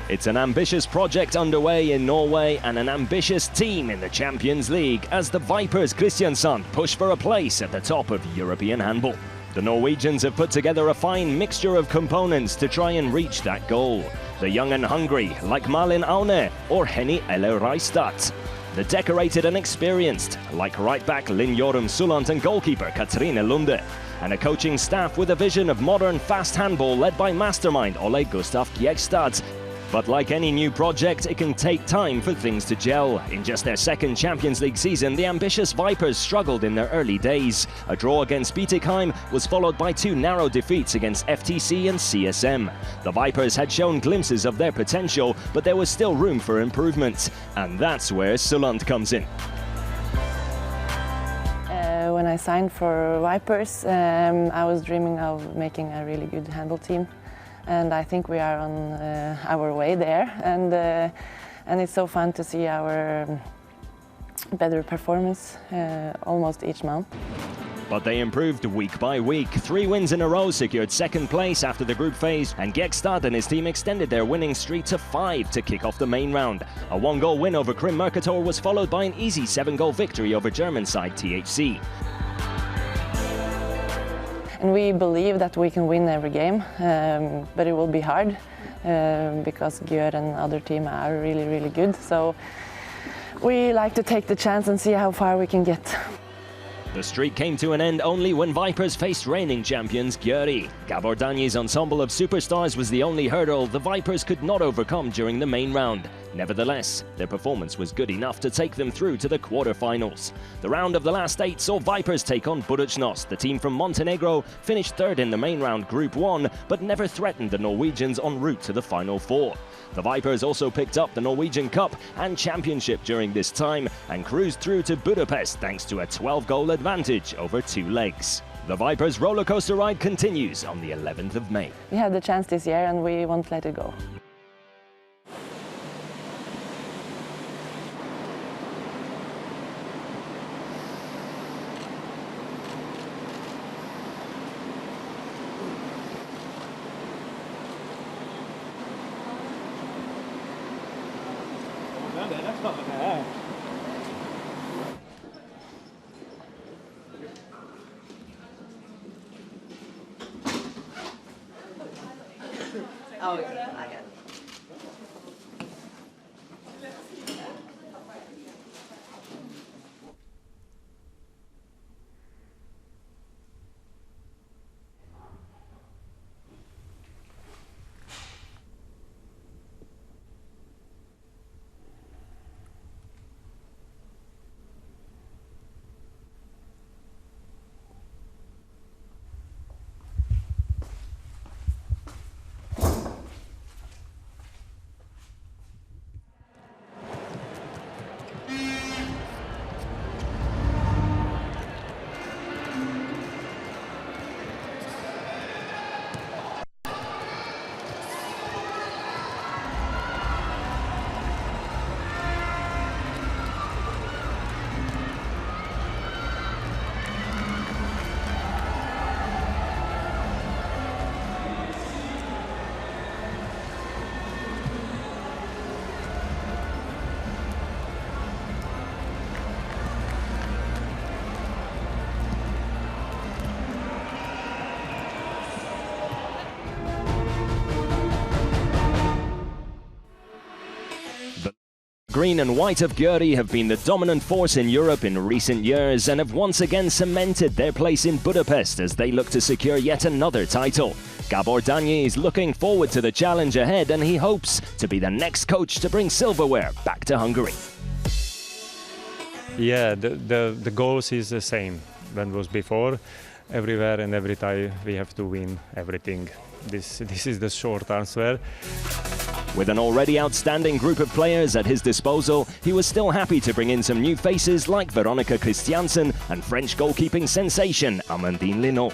It's an ambitious project underway in Norway and an ambitious team in the Champions League as the Vipers Kristiansand push for a place at the top of European handball. The Norwegians have put together a fine mixture of components to try and reach that goal. The young and hungry, like Malin Aune or Henny Eller Reistad. The decorated and experienced, like right-back Linn Jorunn Sullant and goalkeeper Katrine Lunde. And a coaching staff with a vision of modern fast handball led by mastermind Ole Gustav Kjærstad. But like any new project, it can take time for things to gel. In just their second Champions League season, the ambitious Vipers struggled in their early days. A draw against Bietigheim was followed by 2 narrow defeats against FTC and CSM. The Vipers had shown glimpses of their potential, but there was still room for improvement. And that's where Sullant comes in. When I signed for Vipers, I was dreaming of making a really good handball team. And I think we are on our way there, and it's so fun to see our better performance almost each month. But they improved week by week. 3 wins in a row secured second place after the group phase, and Kjærstad and his team extended their winning streak to 5 to kick off the main round. A 1-goal win over Krim Mercator was followed by an easy 7-goal victory over German side THC. And we believe that we can win every game, but it will be hard because Gyori and other team are really, really good. So we like to take the chance and see how far we can get. The streak came to an end only when Vipers faced reigning champions Gyori. Gabor Danji's ensemble of superstars was the only hurdle the Vipers could not overcome during the main round. Nevertheless, their performance was good enough to take them through to the quarter-finals. The round of the last 8 saw Vipers take on Budućnost. The team from Montenegro finished 3rd in the main round Group 1, but never threatened the Norwegians en route to the Final 4. The Vipers also picked up the Norwegian Cup and Championship during this time and cruised through to Budapest thanks to a 12-goal advantage over 2 legs. The Vipers rollercoaster ride continues on the 11th of May. We had the chance this year and we won't let it go. Oh, yeah, I got it. Green and white of Gyori have been the dominant force in Europe in recent years and have once again cemented their place in Budapest as they look to secure yet another title. Gabor Danji is looking forward to the challenge ahead and he hopes to be the next coach to bring silverware back to Hungary. Yeah, the goals is the same than was before. Everywhere and every time we have to win everything. This is the short answer. With an already outstanding group of players at his disposal, he was still happy to bring in some new faces like Veronica Kristiansand and French goalkeeping sensation Amandine Linot.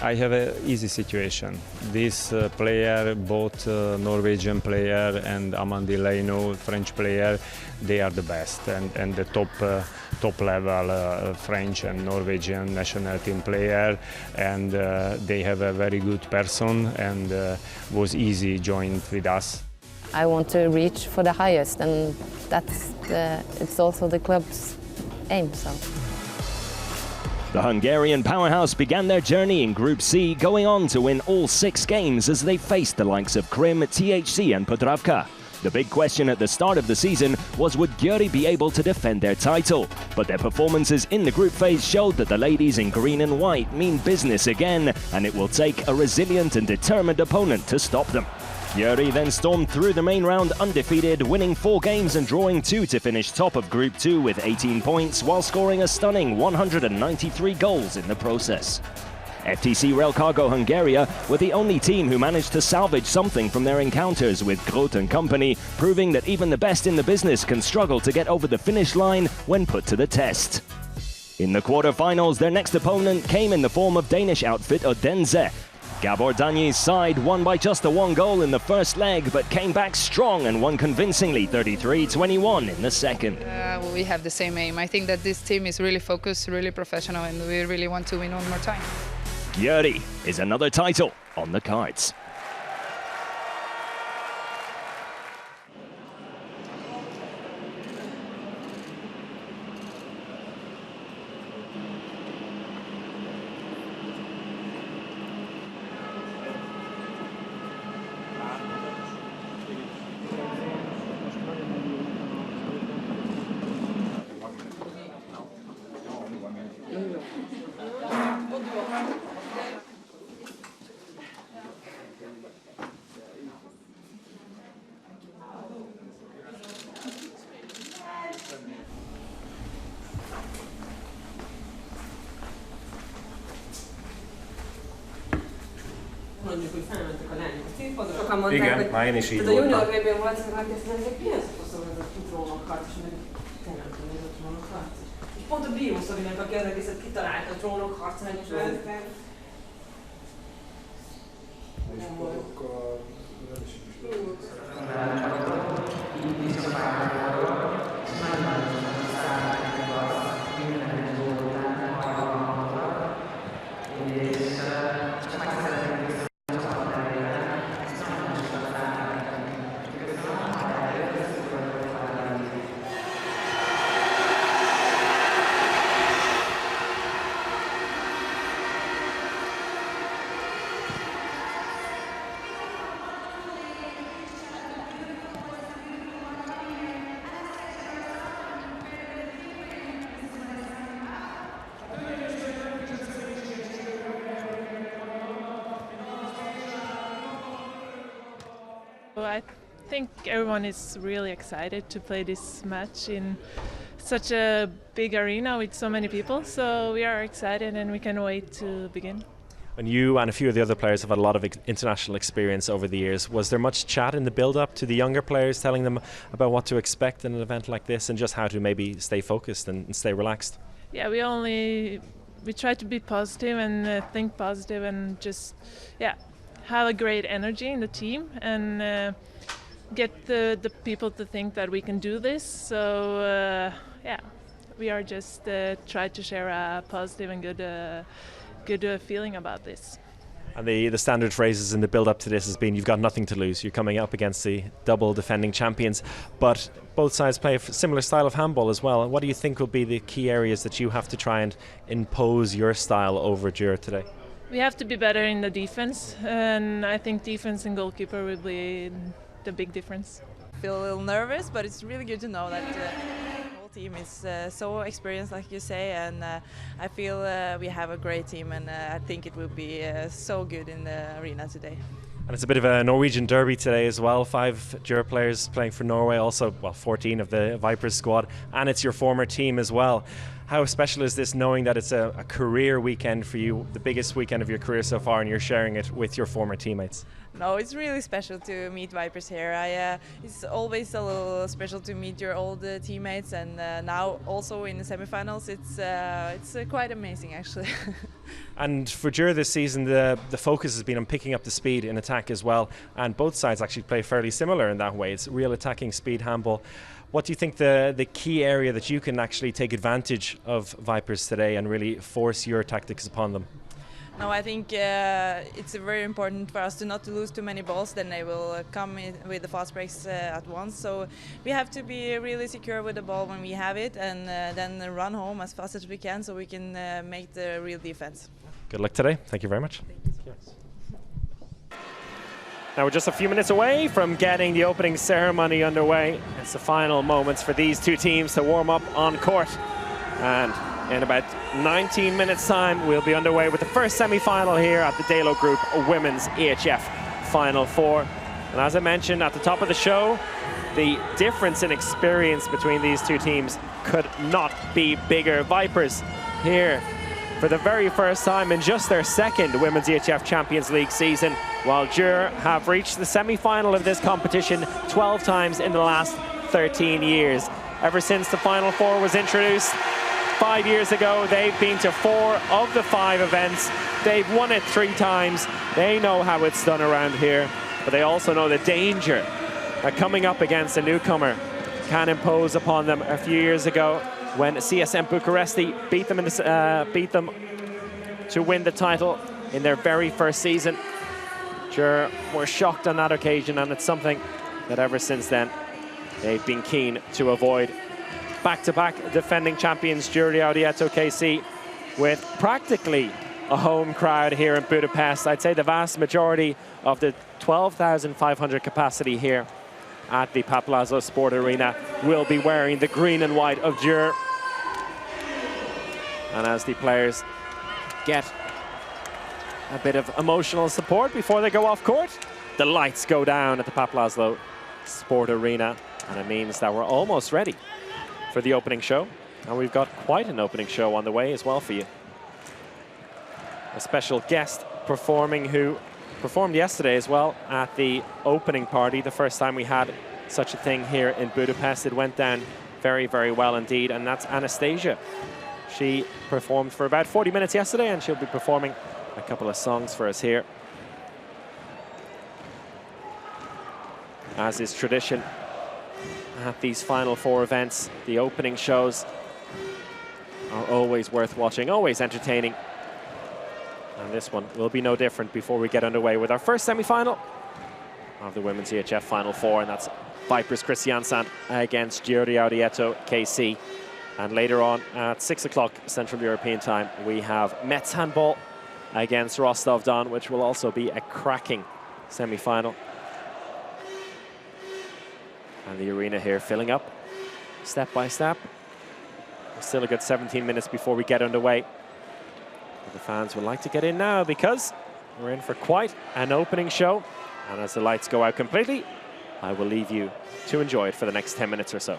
I have an easy situation. This player, both Norwegian player and Amandine Leino, French player, they are the best and the top level French and Norwegian national team player, and they have a very good person and was easy joined with us. I want to reach for the highest, and it's also the club's aim. So. The Hungarian powerhouse began their journey in Group C, going on to win all 6 games as they faced the likes of Krim, THC and Podravka. The big question at the start of the season was, would Gyori be able to defend their title? But their performances in the group phase showed that the ladies in green and white mean business again, and it will take a resilient and determined opponent to stop them. Gyori then stormed through the main round undefeated, winning 4 games and drawing 2 to finish top of Group 2 with 18 points, while scoring a stunning 193 goals in the process. FTC Rail Cargo Hungaria were the only team who managed to salvage something from their encounters with Groth & Company, proving that even the best in the business can struggle to get over the finish line when put to the test. In the quarter-finals, their next opponent came in the form of Danish outfit Odense. Gabor Danyi's side won by just a 1 goal in the first leg, but came back strong and won convincingly 33-21 in the second. We have the same aim. I think that this team is really focused, really professional, and we really want to win one more time. Gyori is another title on the cards. Mondjuk, hogy felmentek a lányok a színpadra, sokan mondták, igen, hogy már én is így a junior voltam. VB-n volt, hogy megkérdeztem, milyen szakaszol ez a trónokharc, és meg tényleg ez a trónokharc. És pont a Biószovinek, aki az egészet kitalálta a trónokharc mennyisben. Nem volt. I think everyone is really excited to play this match in such a big arena with so many people, so we are excited and we can wait to begin. And you and a few of the other players have had a lot of international experience over the years. Was there much chat in the build-up to the younger players, telling them about what to expect in an event like this and just how to maybe stay focused and stay relaxed? Yeah, we try to be positive and think positive and just have a great energy in the team and get the people to think that we can do this. So we are just try to share a positive and good feeling about this. And the standard phrases in the build-up to this has been, you've got nothing to lose. You're coming up against the double defending champions, but both sides play a similar style of handball as well. And what do you think will be the key areas that you have to try and impose your style over Gyori today? We have to be better in the defense, and I think defense and goalkeeper will be the big difference. I feel a little nervous, but it's really good to know that the whole team is so experienced, like you say, and I feel we have a great team, and I think it will be so good in the arena today. And it's a bit of a Norwegian derby today as well. 5 Gyori players playing for Norway, also 14 of the Vipers squad, and it's your former team as well. How special is this, knowing that it's a career weekend for you, the biggest weekend of your career so far, and you're sharing it with your former teammates? No, it's really special to meet Vipers here. It's always a little special to meet your old teammates, and now also in the semifinals, it's quite amazing actually. And for Gyori this season, the focus has been on picking up the speed in attack as well. And both sides actually play fairly similar in that way. It's real attacking speed handball. What do you think the key area that you can actually take advantage of Vipers today and really force your tactics upon them? No, I think it's very important for us not to lose too many balls, then they will come in with the fast breaks at once. So we have to be really secure with the ball when we have it, and then run home as fast as we can so we can make the real defense. Good luck today. Thank you very much. Now we're just a few minutes away from getting the opening ceremony underway. It's the final moments for these two teams to warm up on court. And in about 19 minutes time, we'll be underway with the first semi-final here at the Dalo Group Women's EHF Final Four. And as I mentioned at the top of the show, the difference in experience between these two teams could not be bigger. Vipers here for the very first time in just their second Women's EHF Champions League season, while Gyori have reached the semi-final of this competition 12 times in the last 13 years. Ever since the Final Four was introduced 5 years ago, they've been to 4 of the 5 events. They've won it 3 times. They know how it's done around here, but they also know the danger that coming up against a newcomer can impose upon them. A few years ago, when CSM Bucuresti beat them to win the title in their very first season, Gyori were shocked on that occasion, and it's something that ever since then they've been keen to avoid. Back-to-back defending champions Gyori Audi ETO KC, with practically a home crowd here in Budapest. I'd say the vast majority of the 12,500 capacity here at the Papalászló Sport Arena will be wearing the green and white of Gyori. And as the players get a bit of emotional support before they go off court, the lights go down at the Papalászló Sport Arena, and it means that we're almost ready for the opening show. And we've got quite an opening show on the way as well for you. A special guest performing who performed yesterday as well at the opening party, the first time we had such a thing here in Budapest. It went down very, very well indeed, and that's Anastasia. She performed for about 40 minutes yesterday, and she'll be performing a couple of songs for us here. As is tradition at these Final Four events, the opening shows are always worth watching, always entertaining. And this one will be no different before we get underway with our first semi-final of the Women's EHF Final Four, and that's Vipers Kristiansand against Gyori Audi ETO KC. And later on at 6 o'clock Central European time, we have Metz Handball against Rostov Don, which will also be a cracking semi-final. And the arena here filling up step by step. Still a good 17 minutes before we get underway. But the fans would like to get in now because we're in for quite an opening show. And as the lights go out completely, I will leave you to enjoy it for the next 10 minutes or so.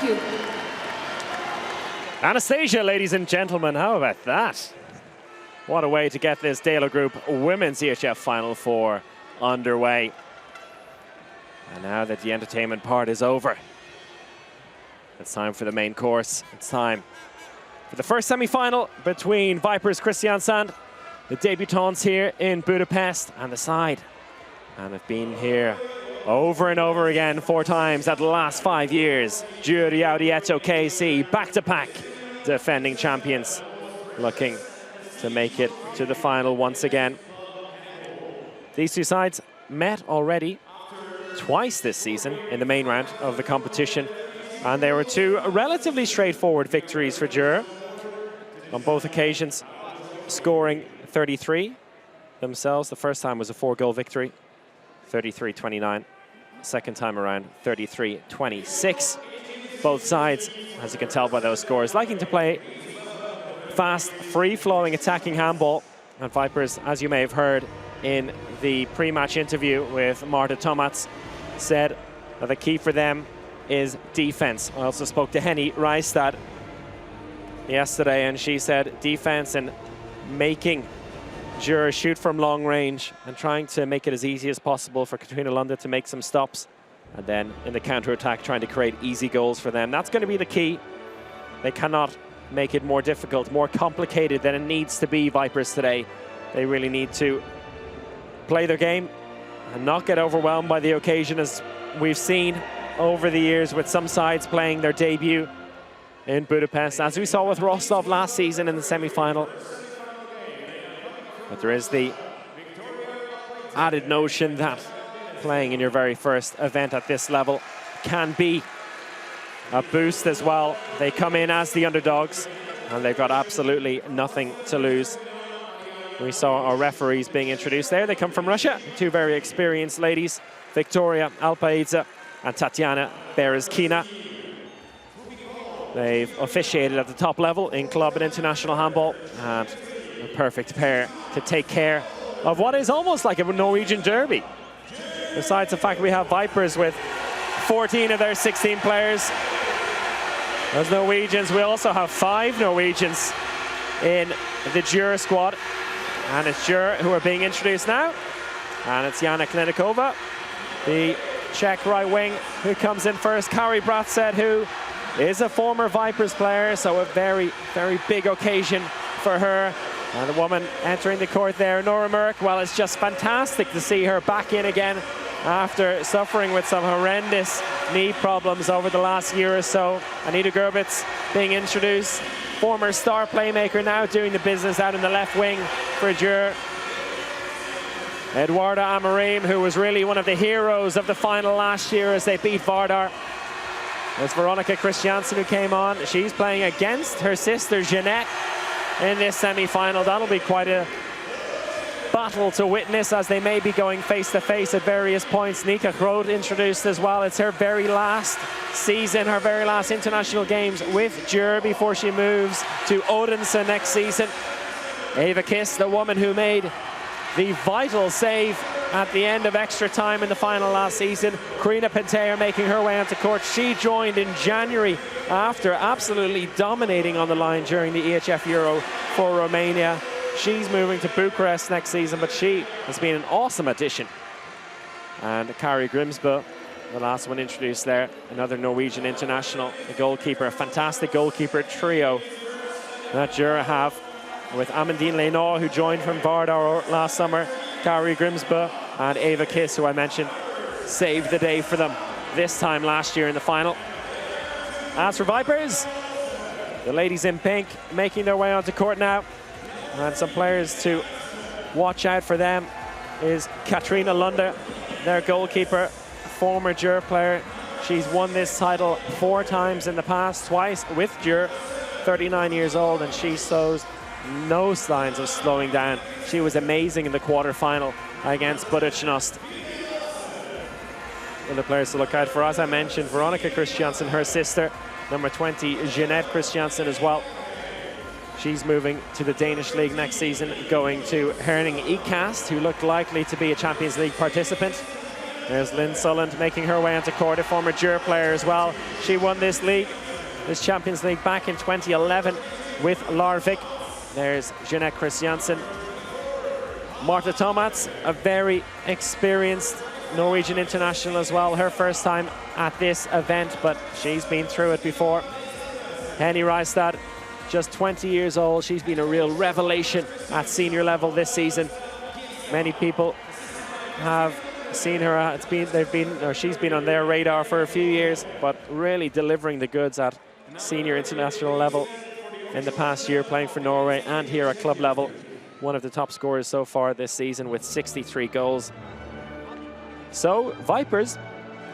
you. Anastasia, ladies and gentlemen, how about that? What a way to get this Dalo Group Women's EHF Final Four underway. And now that the entertainment part is over, it's time for the main course. It's time for the first semi-final between Vipers Kristiansand, the debutants here in Budapest, and the side. And have been here over and over again 4 times at the last 5 years. Gyori Audi ETO KC, back-to-back defending champions, looking to make it to the final once again. These two sides met already twice this season in the main round of the competition, and there were 2 relatively straightforward victories for Györ, on both occasions scoring 33 themselves. The first time was a 4-goal victory, 33-29. Second time around, 33-26. Both sides, as you can tell by those scores, liking to play fast, free-flowing, attacking handball. And Vipers, as you may have heard in the pre-match interview with Marta Tomats, said that the key for them is defense. I also spoke to Henny Reistad yesterday, and she said defense and making Györ shoot from long range and trying to make it as easy as possible for Katrina Lunda to make some stops. And then in the counter-attack, trying to create easy goals for them. That's going to be the key. They cannot make it more difficult, more complicated than it needs to be, Vipers, today. They really need to play their game and not get overwhelmed by the occasion, as we've seen over the years with some sides playing their debut in Budapest, as we saw with Rostov last season in the semi-final. But there is the added notion that playing in your very first event at this level can be a boost as well. They come in as the underdogs, and they've got absolutely nothing to lose. We saw our referees being introduced there. They come from Russia, 2 very experienced ladies, Victoria Alpaidze and Tatiana Berezkina. They've officiated at the top level in club and international handball, and a perfect pair to take care of what is almost like a Norwegian derby. Besides the fact we have Vipers with 14 of their 16 players as Norwegians, we also have 5 Norwegians in the Györ squad. And it's Györ who are being introduced now. And it's Jana Klenikova, the Czech right wing, who comes in first. Kari Bratsed, who is a former Vipers player, so a very, very big occasion for her. And the woman entering the court there, Nora Murk. Well, it's just fantastic to see her back in again after suffering with some horrendous knee problems over the last year or so. Anita Gerbitz being introduced, former star playmaker, now doing the business out in the left wing for Györ. Eduarda Amorim, who was really one of the heroes of the final last year as they beat Vardar. There's Veronica Christiansen who came on. She's playing against her sister Jeanette in this semi-final. That'll be quite a battle to witness, as they may be going face-to-face at various points. Nika Groth introduced as well. It's her very last season, her very last international games with Györ before she moves to Odense next season. Eva Kiss, the woman who made the vital save at the end of extra time in the final last season. Karina Penteyer making her way onto court. She joined in January after absolutely dominating on the line during the EHF Euro for Romania. She's moving to Bucharest next season, but she has been an awesome addition. And Kari Grimsbø, the last one introduced there, another Norwegian international, a goalkeeper, a fantastic goalkeeper trio that Gyør have, with Amandine Lénard, who joined from Vardar last summer, Kari Grimsbø, and Eva Kiss, who I mentioned, saved the day for them this time last year in the final. As for Vipers, the ladies in pink making their way onto court now. And some players to watch out for them is Katrina Lunda, their goalkeeper, former Gyør player. She's won this title 4 times in the past, twice with Gyør, 39 years old, and she shows no signs of slowing down. She was amazing in the quarter-final against Budućnost. And the players to look out for, as I mentioned, Veronica Christiansen, her sister, number 20, Jeanette Christiansen as well. She's moving to the Danish League next season, going to Herning Ikast, who look likely to be a Champions League participant. There's Lynn Sulland making her way onto court, a former Gyori player as well. She won this league, this Champions League, back in 2011 with Larvik. There's Jeanette Kristiansand. Marta Tomats, a very experienced Norwegian international as well. Her first time at this event, but she's been through it before. Henny Reistad, just 20 years old. She's been a real revelation at senior level this season. Many people have seen her. She's been on their radar for a few years, but really delivering the goods at senior international level in the past year, playing for Norway and here at club level. One of the top scorers so far this season with 63 goals. So Vipers,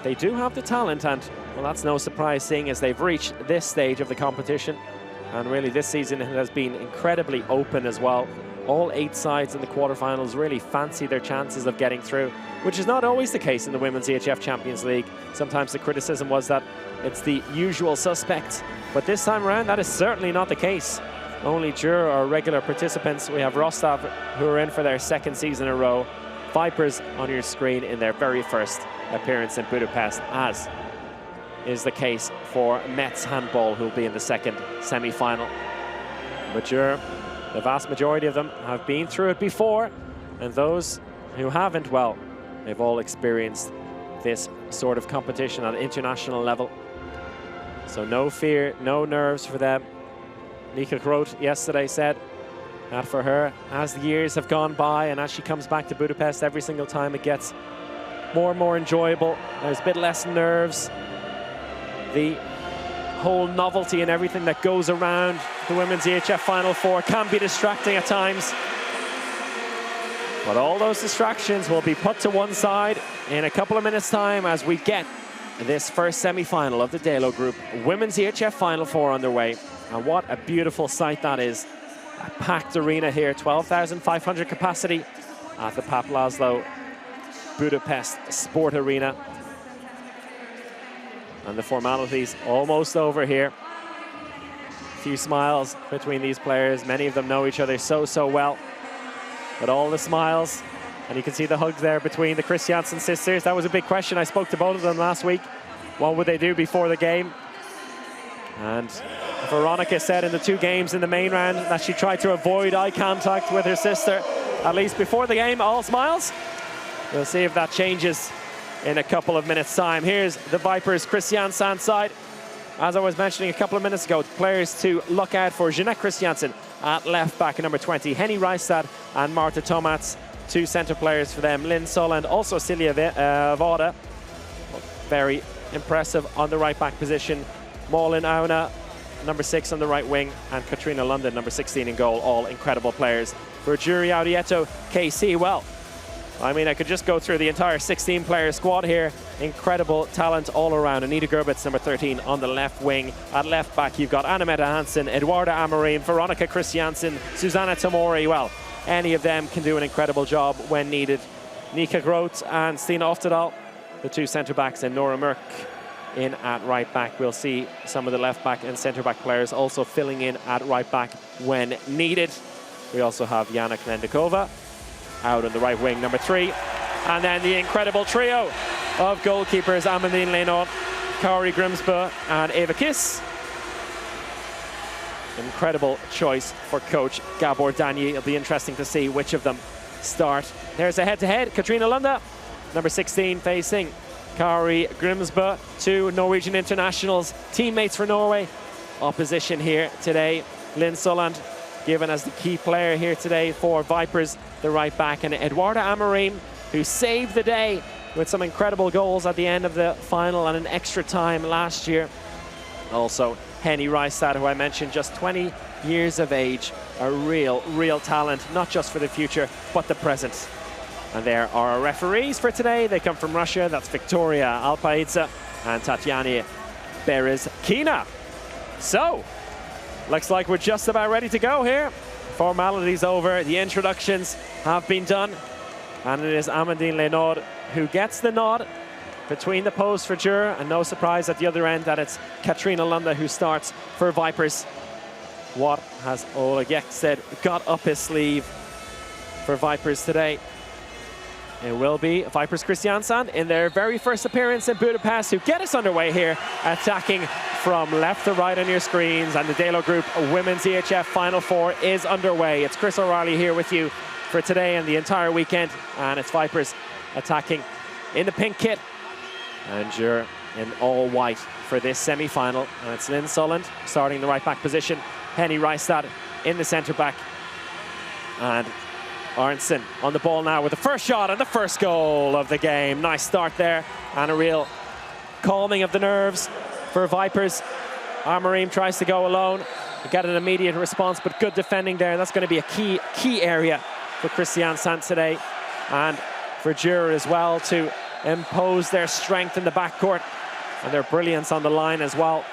they do have the talent, and well, that's no surprise seeing as they've reached this stage of the competition. And really this season has been incredibly open as well. All 8 sides in the quarterfinals really fancy their chances of getting through, which is not always the case in the Women's EHF Champions League. Sometimes the criticism was that it's the usual suspects, but this time around that is certainly not the case. Only Gyori are regular participants. We have Rostov, who are in for their 2nd season in a row. Vipers on your screen in their very first appearance in Budapest, as is the case for Metz Handball, who will be in the 2nd semi-final. But Gyori, the vast majority of them have been through it before, and those who haven't, well, they've all experienced this sort of competition at international level. So no fear, no nerves for them. Nika Groth yesterday said that for her, as the years have gone by and as she comes back to Budapest every single time, it gets more and more enjoyable. There's a bit less nerves. The whole novelty and everything that goes around the Women's EHF Final Four can be distracting at times. But all those distractions will be put to one side in a couple of minutes' time as we get this first semi-final of the Delo Group Women's EHF Final Four underway. And what a beautiful sight that is. A packed arena here, 12,500 capacity at the Pap Laszlo Budapest Sport Arena. And the formalities almost over here. A few smiles between these players. Many of them know each other so well. But all the smiles, and you can see the hugs there between the Kristiansand sisters. That was a big question. I spoke to both of them last week. What would they do before the game? And Veronica said in the 2 games in the main round that she tried to avoid eye contact with her sister, at least before the game. All smiles. We'll see if that changes in a couple of minutes' time. Here's the Vipers Kristiansand side. As I was mentioning a couple of minutes ago, players to look out for: Jeanette Kristiansand at left back, number 20, Henny Reistad and Marta Tomats, 2 centre players for them. Lynn Sulland, also Silja Vada, very impressive on the right back position. Malin Auna, number 6 on the right wing, and Katrina London, number 16 in goal. All incredible players. For Gyori Audi ETO KC, well, I mean, I could just go through the entire 16-player squad here. Incredible talent all around. Anita Gerbitz, number 13, on the left wing. At left back, you've got Anna-Mette Hansen, Eduarda Amorim, Veronica Kristiansand, Susanna Tomori. Well, any of them can do an incredible job when needed. Nika Groth and Stina Oftedal, the 2 centre-backs, and Nora Mørk in at right back. We'll see some of the left back and centre back players also filling in at right back when needed. We also have Jana Knendikova out on the right wing, number 3. And then the incredible trio of goalkeepers: Amandine Leinod, Kari Grimsbø and Eva Kiss. Incredible choice for coach Gabor Danyi. It'll be interesting to see which of them start. There's a head-to-head. Katrina Lunda, number 16, facing Kari Grimsbø, 2 Norwegian internationals, teammates for Norway. Opposition here today: Lynn Sulland, given as the key player here today for Vipers, the right back, and Eduarda Amorim, who saved the day with some incredible goals at the end of the final and an extra time last year. Also, Henny Reistad, who I mentioned, just 20 years of age, a real talent, not just for the future, but the present. And there are our referees for today. They come from Russia. That's Victoria Alpaidze and Tatyana Berezkina. So, looks like we're just about ready to go here. Formalities over, the introductions have been done, and it is Amandine Leinod who gets the nod between the posts for Gyori, and no surprise at the other end that it's Katrina Lunda who starts for Vipers. What has Ola Gjeksted got up his sleeve for Vipers today? It will be Vipers Kristiansand in their very first appearance in Budapest, who get us underway here, attacking from left to right on your screens. And the Dalo Group Women's EHF Final Four is underway. It's Chris O'Reilly here with you for today and the entire weekend. And it's Vipers attacking in the pink kit. And you're in all white for this semi-final. And it's Lynn Sulland starting in the right back position. Henny Reistad in the centre back. And Arntzen on the ball now with the first shot and the first goal of the game. Nice start there and a real calming of the nerves for Vipers. Amarim tries to go alone, get an immediate response, but good defending there. That's going to be a key area for Kristiansand today, and for Gyori as well, to impose their strength in the backcourt and their brilliance on the line as well.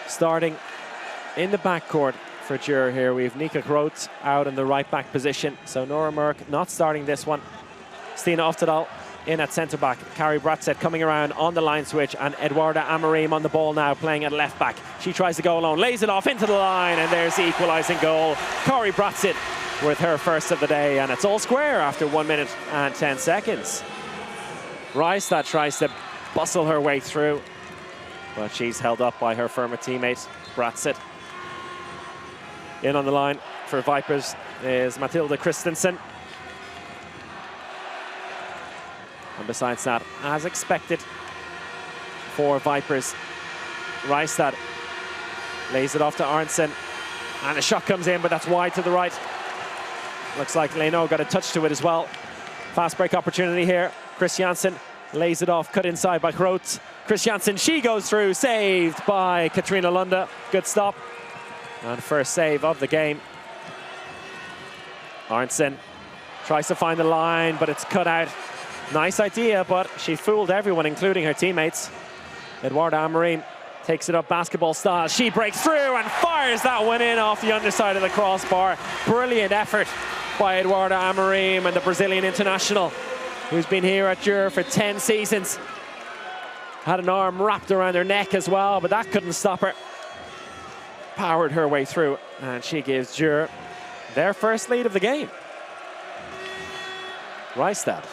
Starting in the backcourt for Gyori here, we have Nika Groth out in the right back position. So Nora Merck not starting this one. Stina Oftedal in at centre back. Kari Bratzett coming around on the line switch, and Eduarda Amarim on the ball now playing at left back. She tries to go alone, lays it off into the line, and there's the equalising goal. Kari Bratzett with her first of the day, and it's all square after 1 minute and 10 seconds. Reistad tries to bustle her way through, but she's held up by her firmer teammate, Bratzett. In on the line for Vipers is Matilda Christensen. And besides that, as expected for Vipers, Reistad lays it off to Arntzen. And the shot comes in, but that's wide to the right. Looks like Leno got a touch to it as well. Fast break opportunity here. Kristiansand lays it off, cut inside by Groth. Kristiansand, she goes through, saved by Katrina Lunde. Good stop. And first save of the game. Arntzen tries to find the line, but it's cut out. Nice idea, but she fooled everyone, including her teammates. Eduarda Amarim takes it up basketball style. She breaks through and fires that one in off the underside of the crossbar. Brilliant effort by Eduarda Amarim, and the Brazilian international, who's been here at Gyori for 10 seasons. Had an arm wrapped around her neck as well, but that couldn't stop her. Powered her way through, and she gives Gyori their first lead of the game. Reistad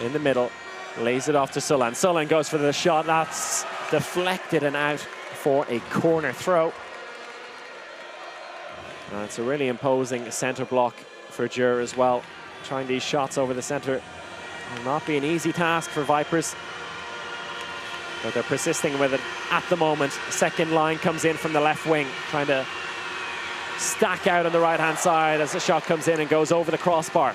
in the middle, lays it off to Sulland. Sulland goes for the shot. That's deflected and out for a corner throw. And it's a really imposing centre block for Gyori as well. Trying these shots over the centre will not be an easy task for Vipers, but they're persisting with it at the moment. Second line comes in from the left wing, trying to stack out on the right-hand side as the shot comes in and goes over the crossbar.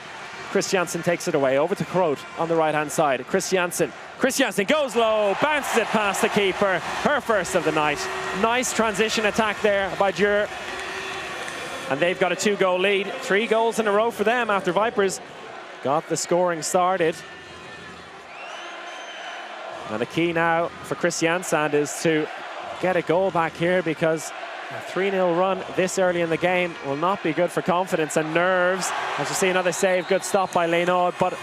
Kristiansand takes it away, over to Groth on the right-hand side. Kristiansand goes low, bounces it past the keeper. Her first of the night. Nice transition attack there by Gyori. And they've got a 2-goal lead. 3 goals in a row for them after Vipers got the scoring started. And the key now for Kristiansand is to get a goal back here, because a 3-0 run this early in the game will not be good for confidence and nerves. As you see, another save, good stop by Leno, but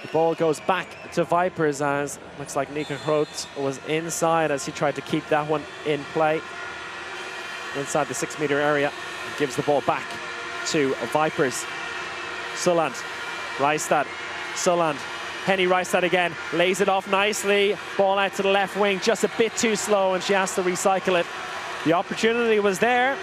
the ball goes back to Vipers, as looks like Nika Groth was inside as he tried to keep that one in play inside the 6-meter area. Gives the ball back to Vipers. Sulland, Reistad, Sulland. Henny Reistad again, lays it off nicely. Ball out to the left wing, just a bit too slow, and she has to recycle it. The opportunity was there,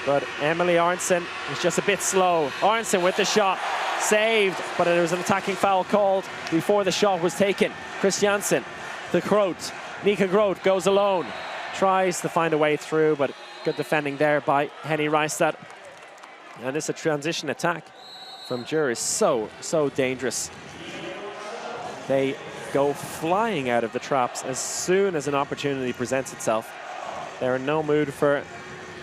but Emily Arntzen was just a bit slow. Arntzen with the shot, saved, but there was an attacking foul called before the shot was taken. Kristiansand to Groth. Nika Groth goes alone, tries to find a way through, but good defending there by Henny Reistad. And it's a transition attack from Gyori is so dangerous. They go flying out of the traps as soon as an opportunity presents itself. They're in no mood for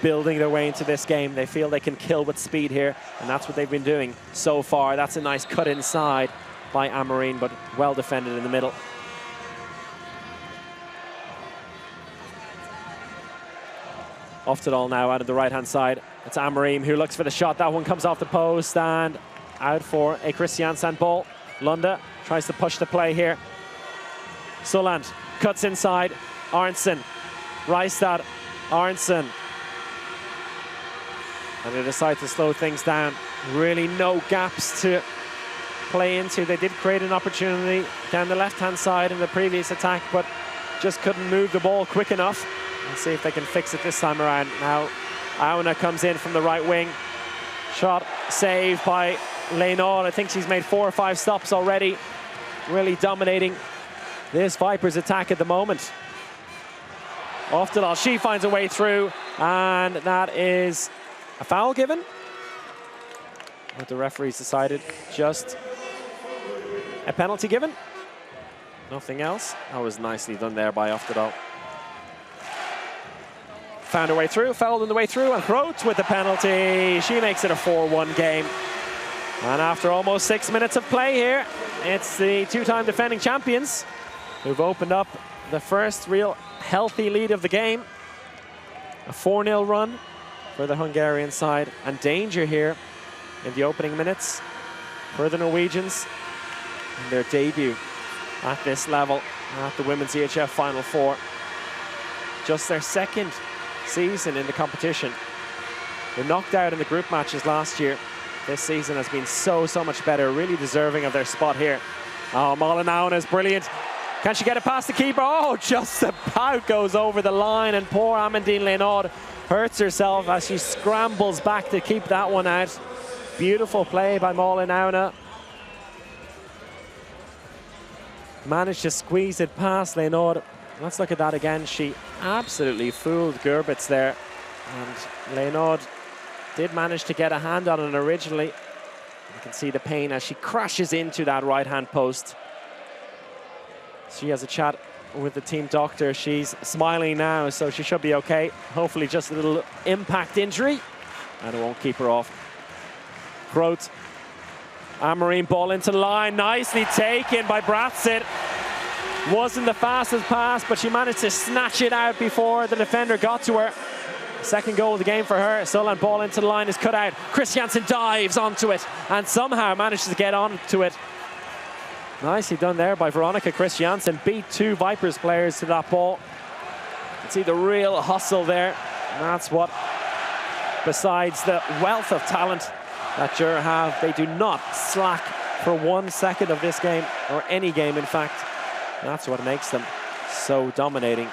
building their way into this game. They feel they can kill with speed here, and that's what they've been doing so far. That's a nice cut inside by Amarim, but well defended in the middle. Oftedal now out of the right-hand side. It's Amarim who looks for the shot. That one comes off the post and out for a Kristiansand ball. Lunde tries to push the play here. Sulland cuts inside. Arntzen, Reistad, Arntzen. And they decide to slow things down Really no gaps to play into. They did create an opportunity down the left-hand side in the previous attack, but just couldn't move the ball quick enough. Let's see if they can fix it this time around. Now, Auna comes in from the right wing. Shot saved by Leonor. I think she's made 4 or 5 stops already. Really dominating this Vipers attack at the moment. Oftedal, she finds a way through, and that is a foul given. But the referees decided just a penalty given. Nothing else. That was nicely done there by Oftedal. Found her way through, fouled on the way through, and Groot with the penalty. She makes it a 4-1 game. And after almost 6 minutes of play here, it's the 2-time defending champions who've opened up the first real healthy lead of the game. A 4-0 run for the Hungarian side, and danger here in the opening minutes for the Norwegians in their debut at this level at the Women's EHF Final Four. Just their second season in the competition. They knocked out in the group matches last year. This season has been so much better, really deserving of their spot here. Oh, Molenauna is brilliant. Can she get it past the keeper? Oh, just about goes over the line, and poor Amandine Leonard hurts herself as she scrambles back to keep that one out. Beautiful play by Molenauna. Managed to squeeze it past Leonard. Let's look at that again. She absolutely fooled Gerbitz there. And Leonard did manage to get a hand on it originally. You can see the pain as she crashes into that right-hand post. She has a chat with the team doctor. She's smiling now, so she should be okay. Hopefully just a little impact injury, and it won't keep her off. Groot. Amarine ball into the line. Nicely taken by Bratsit. Wasn't the fastest pass, but she managed to snatch it out before the defender got to her. Second goal of the game for her. Solan ball into the line is cut out. Kristiansand dives onto it and somehow manages to get onto it. Nicely done there by Veronica Kristiansand. Beat 2 Vipers players to that ball. You can see the real hustle there. And that's what, besides the wealth of talent that Gyori have, they do not slack for 1 second of this game, or any game in fact. That's what makes them so dominating.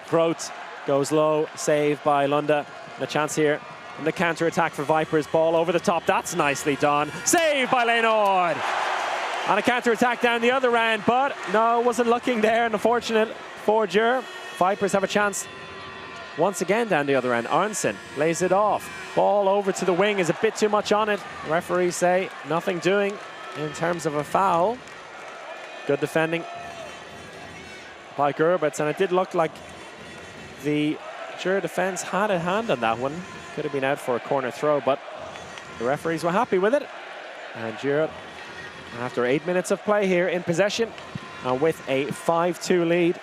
Groot goes low, saved by Lunda. The chance here in the counter-attack for Vipers. Ball over the top, that's nicely done. Saved by Leonard. On a counter-attack down the other end, but no, wasn't looking there, and unfortunate for Gyori. Vipers have a chance once again down the other end. Arnson lays it off. Ball over to the wing is a bit too much on it. Referees say nothing doing in terms of a foul. Good defending by Gerbitz, and it did look like the Gyori defense had a hand on that one. Could have been out for a corner throw, but the referees were happy with it. And Gyori, after 8 minutes of play here in possession, and with a 5-2 lead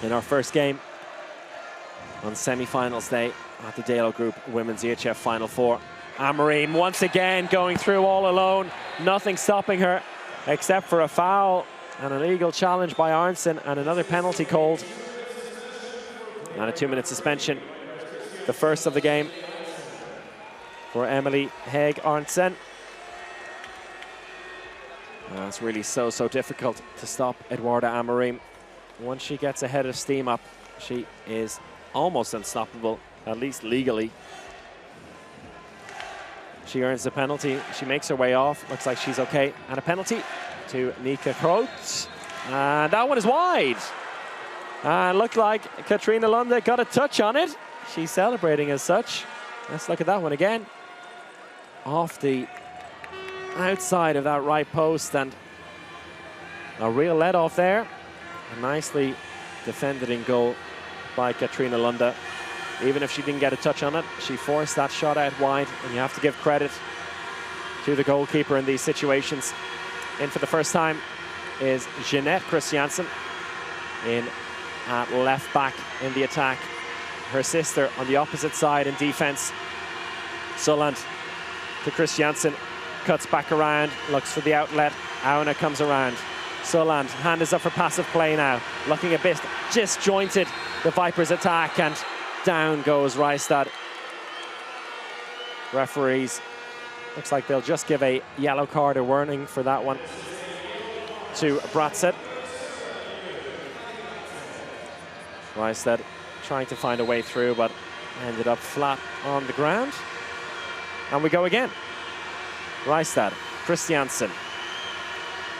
in our first game on semi-finals day at the Dalo Group Women's EHF Final Four. Amarine once again going through all alone. Nothing stopping her except for a foul and an illegal challenge by Arnson, and another penalty called. And a 2-minute suspension. The first of the game for Emily Haig Arnson. It's really so difficult to stop Eduarda Amorim. Once she gets a head of steam up, she is almost unstoppable, at least legally. She earns the penalty. She makes her way off. Looks like she's okay. And a penalty to Nika Kroot. And that one is wide. And looked like Katrina Lunde got a touch on it. She's celebrating as such. Let's look at that one again. Off the outside of that right post, and a real let off there. A nicely defended in goal by Katrina Lunde. Even if she didn't get a touch on it, she forced that shot out wide, and you have to give credit to the goalkeeper in these situations. In for the first time is Jeanette Kristiansand in at left back in the attack. Her sister on the opposite side in defense. Soland to Kristiansand, cuts back around, looks for the outlet. Auna comes around. Soland, hand is up for passive play now. Looking a bit disjointed, the Vipers attack, and down goes Reistad. Referees Looks like they'll just give a yellow card, a warning for that one to Bratzett. Rystad trying to find a way through, but ended up flat on the ground. And we go again. Rystad, Kristiansand.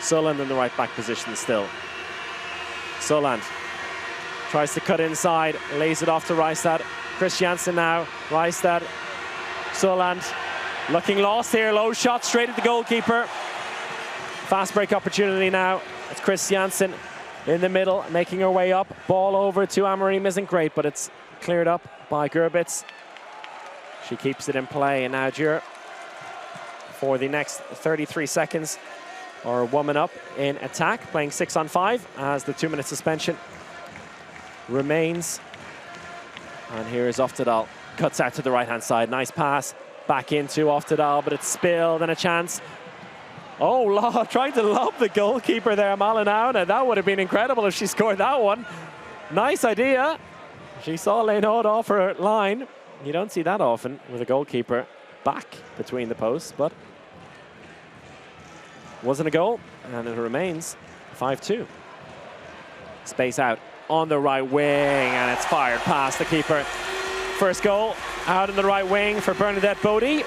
Soland in the right back position still. Soland tries to cut inside, lays it off to Rystad. Kristiansand now, Rystad, Soland. Looking lost here, low shot straight at the goalkeeper. Fast break opportunity now. It's Kristiansand in the middle, making her way up. Ball over to Amarim isn't great, but it's cleared up by Gerbitz. She keeps it in play, and now Gyori for the next 33 seconds are woman up in attack, playing 6-on-5 as the 2-minute suspension remains. And here is Oftedal, cuts out to the right-hand side. Nice pass. Back into Oftedal, but it's spilled and a chance. Oh, trying to lob the goalkeeper there, Malinauna. That would have been incredible if she scored that one. Nice idea. She saw Lenaud off her line. You don't see that often with a goalkeeper back between the posts, but wasn't a goal, and it remains 5-2. Space out on the right wing, and it's fired past the keeper. First goal out in the right wing for Bernadette Bodie.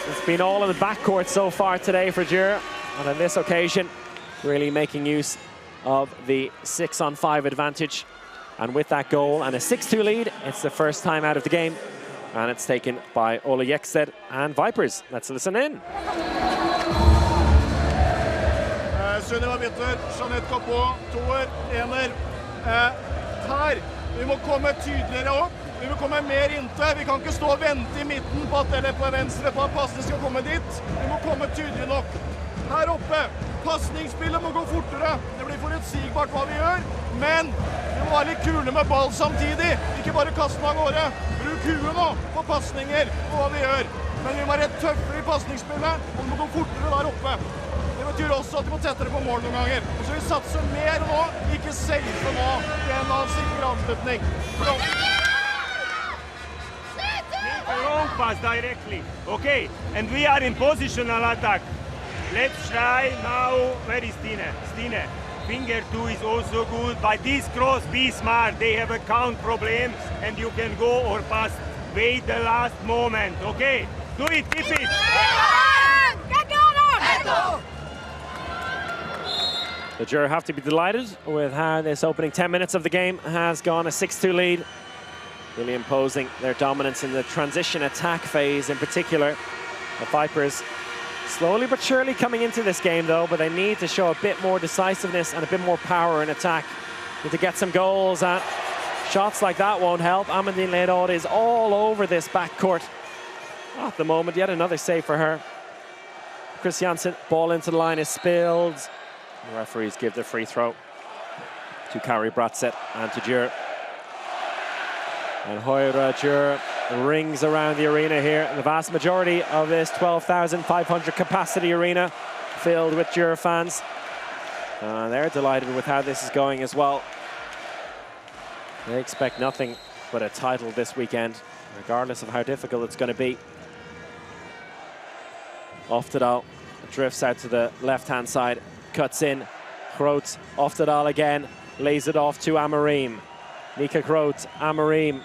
It's been all in the backcourt so far today for Gyori, and on this occasion, really making use of the 6-on-5 advantage. And with that goal and a 6-2 lead, it's the first time out of the game, and it's taken by Ole Jeksted and Vipers. Let's listen in. Sunniva Bitter, Jeanette Capot, toer, ener. Her, vi må komme tydeligere opp. Vi må komme mer inntil. Vi kan ikke stå og vente I midten på at, eller på venstre på at passene skal komme dit. Vi må komme tydelig nok. Her oppe, passningsspillet må gå fortere. Det blir forutsigbart hva vi gjør, men vi må være litt kule med ball samtidig. Ikke bare kaste den av gårde. Bruk huet nå på passninger på hva vi gjør. Men vi må være tøffere I passningsspillet, og det må gå fortere der oppe. Det betyr også at vi må tettere på mål noen ganger. Og så vi satser mer nå, ikke safe nå, I en av sikker avslutning. Wrong pass directly. Okay, and we are in positional attack. Let's try now. Where is Stine? Stine. Finger 2 is also good. By this cross, be smart. They have a count problem, and you can go or pass. Wait the last moment. Okay, do it. Keep it. The Gyori have to be delighted with how this opening 10 minutes of the game has gone. A 6-2 lead. Really imposing their dominance in the transition attack phase in particular. The Vipers slowly but surely coming into this game though, but they need to show a bit more decisiveness and a bit more power in attack. Need to get some goals, and shots like that won't help. Amandine Lenaud is all over this backcourt at the moment. Yet another save for her. Kristiansand, ball into the line is spilled. The referees give the free throw to Kari Bratzett and to Gyori. And Hoira Gyori rings around the arena here. The vast majority of this 12,500 capacity arena filled with Gyori fans. They're delighted with how this is going as well. They expect nothing but a title this weekend, regardless of how difficult it's going to be. Oftedal drifts out to the left-hand side, cuts in. Groot, Oftedal again, lays it off to Amarim. Nika Groot, Amarim.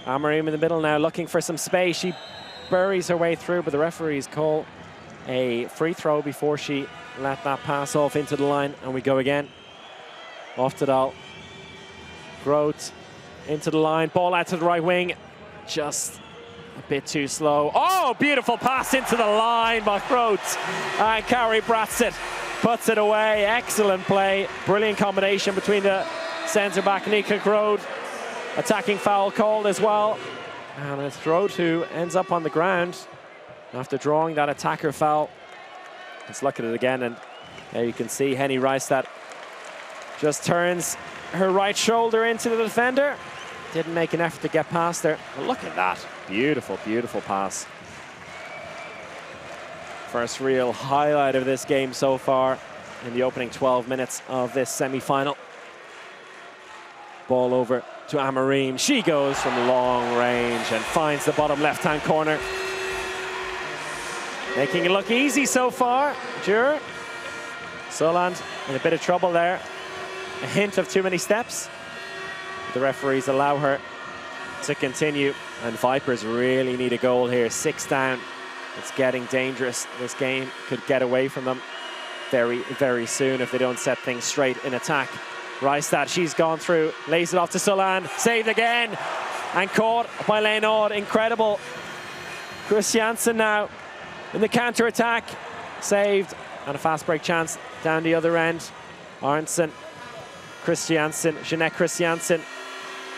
Amarim in the middle now, looking for some space. She buries her way through, but the referees call a free throw before she let that pass off into the line, and we go again. Oftedal, Groot into the line, ball out to the right wing, just a bit too slow. Oh, beautiful pass into the line by Groot, and Kari Bratzett puts it away. Excellent play, brilliant combination between the centre back Nika Groot. Attacking foul called as well, and it's Groot who ends up on the ground after drawing that attacker foul. Let's look at it again, and there you can see Henny Rystad just turns her right shoulder into the defender. Didn't make an effort to get past her. But look at that. Beautiful, beautiful pass. First real highlight of this game so far in the opening 12 minutes of this semi-final. Ball over to Amarim. She goes from long range and finds the bottom left-hand corner. Making it look easy so far, Gyori. Soland in a bit of trouble there. A hint of too many steps. The referees allow her to continue, and Vipers really need a goal here. 6 down. It's getting dangerous. This game could get away from them very, very soon if they don't set things straight in attack. Reistad, she's gone through, lays it off to Soland, saved again, and caught by Leonard. Incredible. Kristiansand now in the counter-attack, saved, and a fast break chance down the other end. Arntzen, Kristiansand, Jeanette Kristiansand.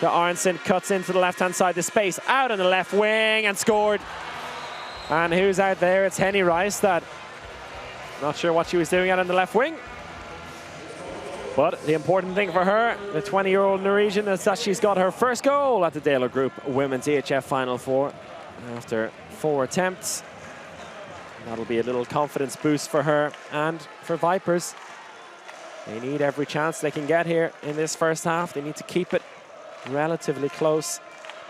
The Arntzen cuts into the left-hand side, the space out on the left wing, and scored. And who's out there? It's Henny Reistad. Not sure what she was doing out on the left wing. But the important thing for her, the 20-year-old Norwegian, is that she's got her first goal at the Dale Group Women's EHF Final 4 after 4 attempts. That'll be a little confidence boost for her and for Vipers. They need every chance they can get here in this first half. They need to keep it relatively close.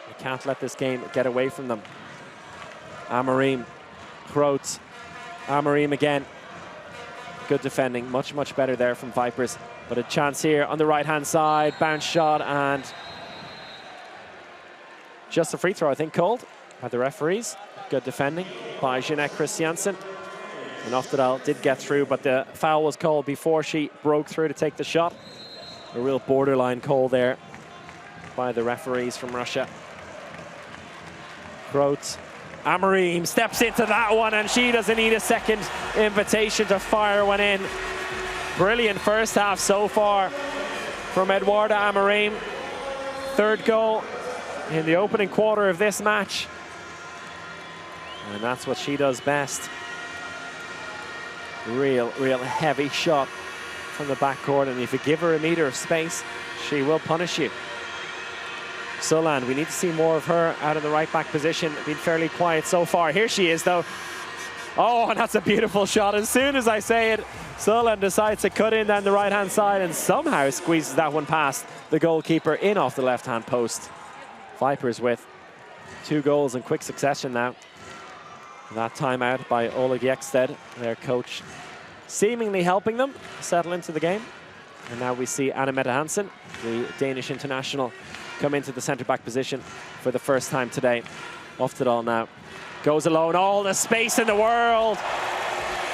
They can't let this game get away from them. Amarim, Kroot, Amarim again. Good defending, much, much better there from Vipers. But a chance here on the right-hand side, bounce shot, and just a free throw, I think, called by the referees. Good defending by Jeanette Kristiansand. And Oftedal did get through, but the foul was called before she broke through to take the shot. A real borderline call there by the referees from Russia. Kroot, Amarim steps into that one, and she doesn't need a second invitation to fire one in. Brilliant first half so far from Eduarda Amarim. 3rd goal in the opening quarter of this match. And that's what she does best. Real heavy shot from the backcourt, and if you give her a meter of space, she will punish you. Soland, we need to see more of her out of the right back position. Been fairly quiet so far. Here she is though. Oh, and that's a beautiful shot. As soon as I say it, Soland decides to cut in down the right-hand side and somehow squeezes that one past the goalkeeper in off the left-hand post. Vipers with 2 goals in quick succession now. That timeout by Oleg Yeksted, their coach, seemingly helping them settle into the game. And now we see Anna Mette Hansen, the Danish international, come into the centre-back position for the first time today. Oftedal now goes alone, all the space in the world.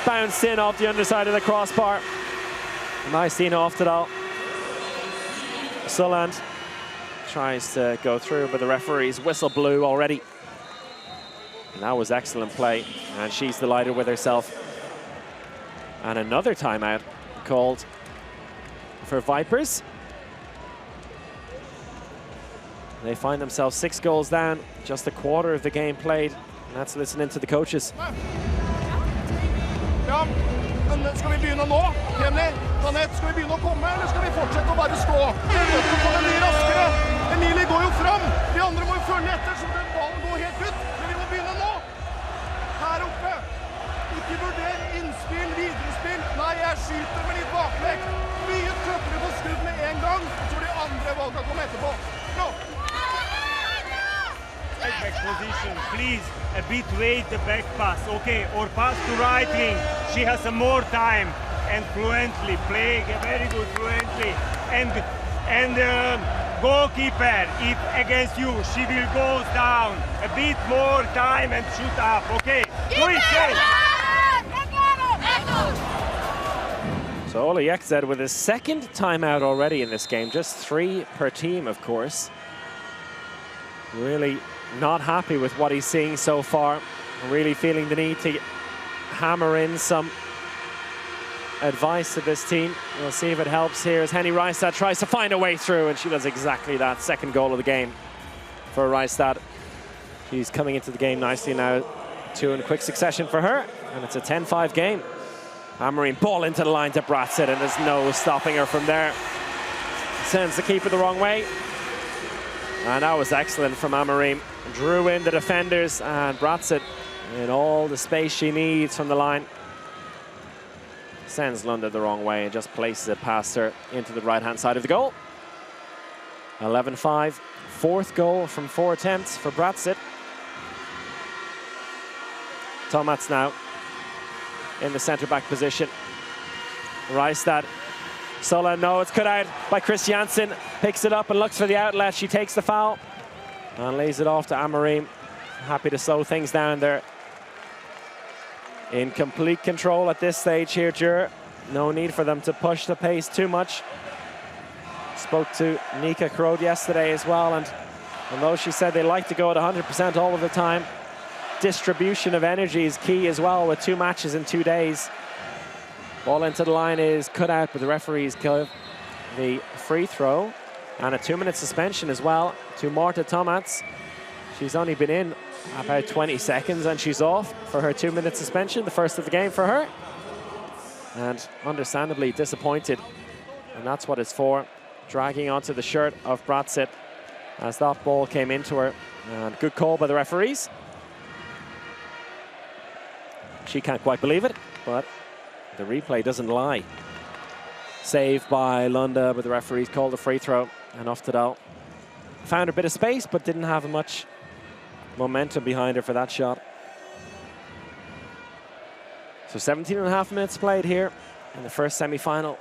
Bounced in off the underside of the crossbar. Nice Dina Oftedal. Soland tries to go through, but the referee's whistle blew already. And that was excellent play, and she's delighted with herself. And another timeout called for Vipers. They find themselves 6 goals down, just a quarter of the game played. And that's listening to the coaches. Ja, men skal vi begynne nå? Jenny, Jeanette, skal vi begynne å komme, eller skal vi fortsette å bare stå? Vi er nødt til å få det mye raskere. Emilie går jo fram. De andre må jo følge etter, så den ballen går helt ut. Men vi må begynne nå. Her oppe. Ikke vurder innspill, viderespill. Nei, jeg skyter med litt baklekk. Mye tøffere på skudd med en gang, så får de andre valgene komme etterpå. Nå. Back position, please, a bit wait the back pass, okay, or pass to right wing. She has some more time and fluently play, very good fluently. And goalkeeper, if against you, she will go down. A bit more time and shoot up, okay? Do it, So Ola Yeksted with his 2nd timeout already in this game, just 3 per team, of course. Really not happy with what he's seeing so far. Really feeling the need to hammer in some advice to this team. We'll see if it helps here as Henny Reistad tries to find a way through, and she does exactly that. 2nd goal of the game for Reistad. She's coming into the game nicely now. 2 in quick succession for her, and it's a 10-5 game. Amarim ball into the line to Bratzit, and there's no stopping her from there. Sends the keeper the wrong way. And that was excellent from Amarim. Drew in the defenders, and Bratzit in all the space she needs from the line. Sends Lunda the wrong way and just places it past her into the right-hand side of the goal. 11-5, 4th goal from 4 attempts for Bratzit. Tomats now in the centre-back position. Reistad. Solan, no, it's cut out by Kristiansand. Picks it up and looks for the outlet. She takes the foul and lays it off to Amarim. Happy to slow things down there. In complete control at this stage here, Gyori. No need for them to push the pace too much. Spoke to Nika Krod yesterday as well, and although she said they like to go at 100% all of the time, distribution of energy is key as well with 2 matches in 2 days. Ball into the line is cut out, but the referees give the free throw and a 2-minute suspension as well to Marta Tomats. She's only been in about 20 seconds and she's off for her 2-minute suspension, the first of the game for her. And understandably disappointed, and that's what it's for. Dragging onto the shirt of Bratsit as that ball came into her. And good call by the referees. She can't quite believe it, but the replay doesn't lie. Save by Lunda, but the referees called a free throw. And Oftedal found a bit of space, but didn't have much momentum behind her for that shot. So 17.5 minutes played here in the first semi-final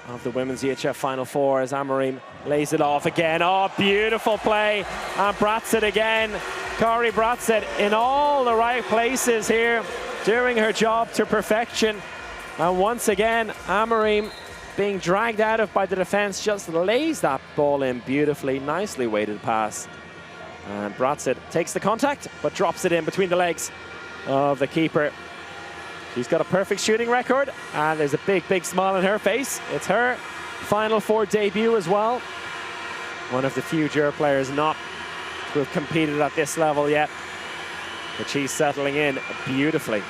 of the Women's EHF Final Four as Amarim lays it off again. Oh, beautiful play. And Bratsit again. Kari Bratsit in all the right places here, doing her job to perfection. And once again, Amarim being dragged out of by the defense just lays that ball in beautifully. Nicely weighted pass. And Bratsit takes the contact, but drops it in between the legs of the keeper. She's got a perfect shooting record, and there's a big, big smile on her face. It's her Final Four debut as well. One of the few Gyori players not to have competed at this level yet, but she's settling in beautifully.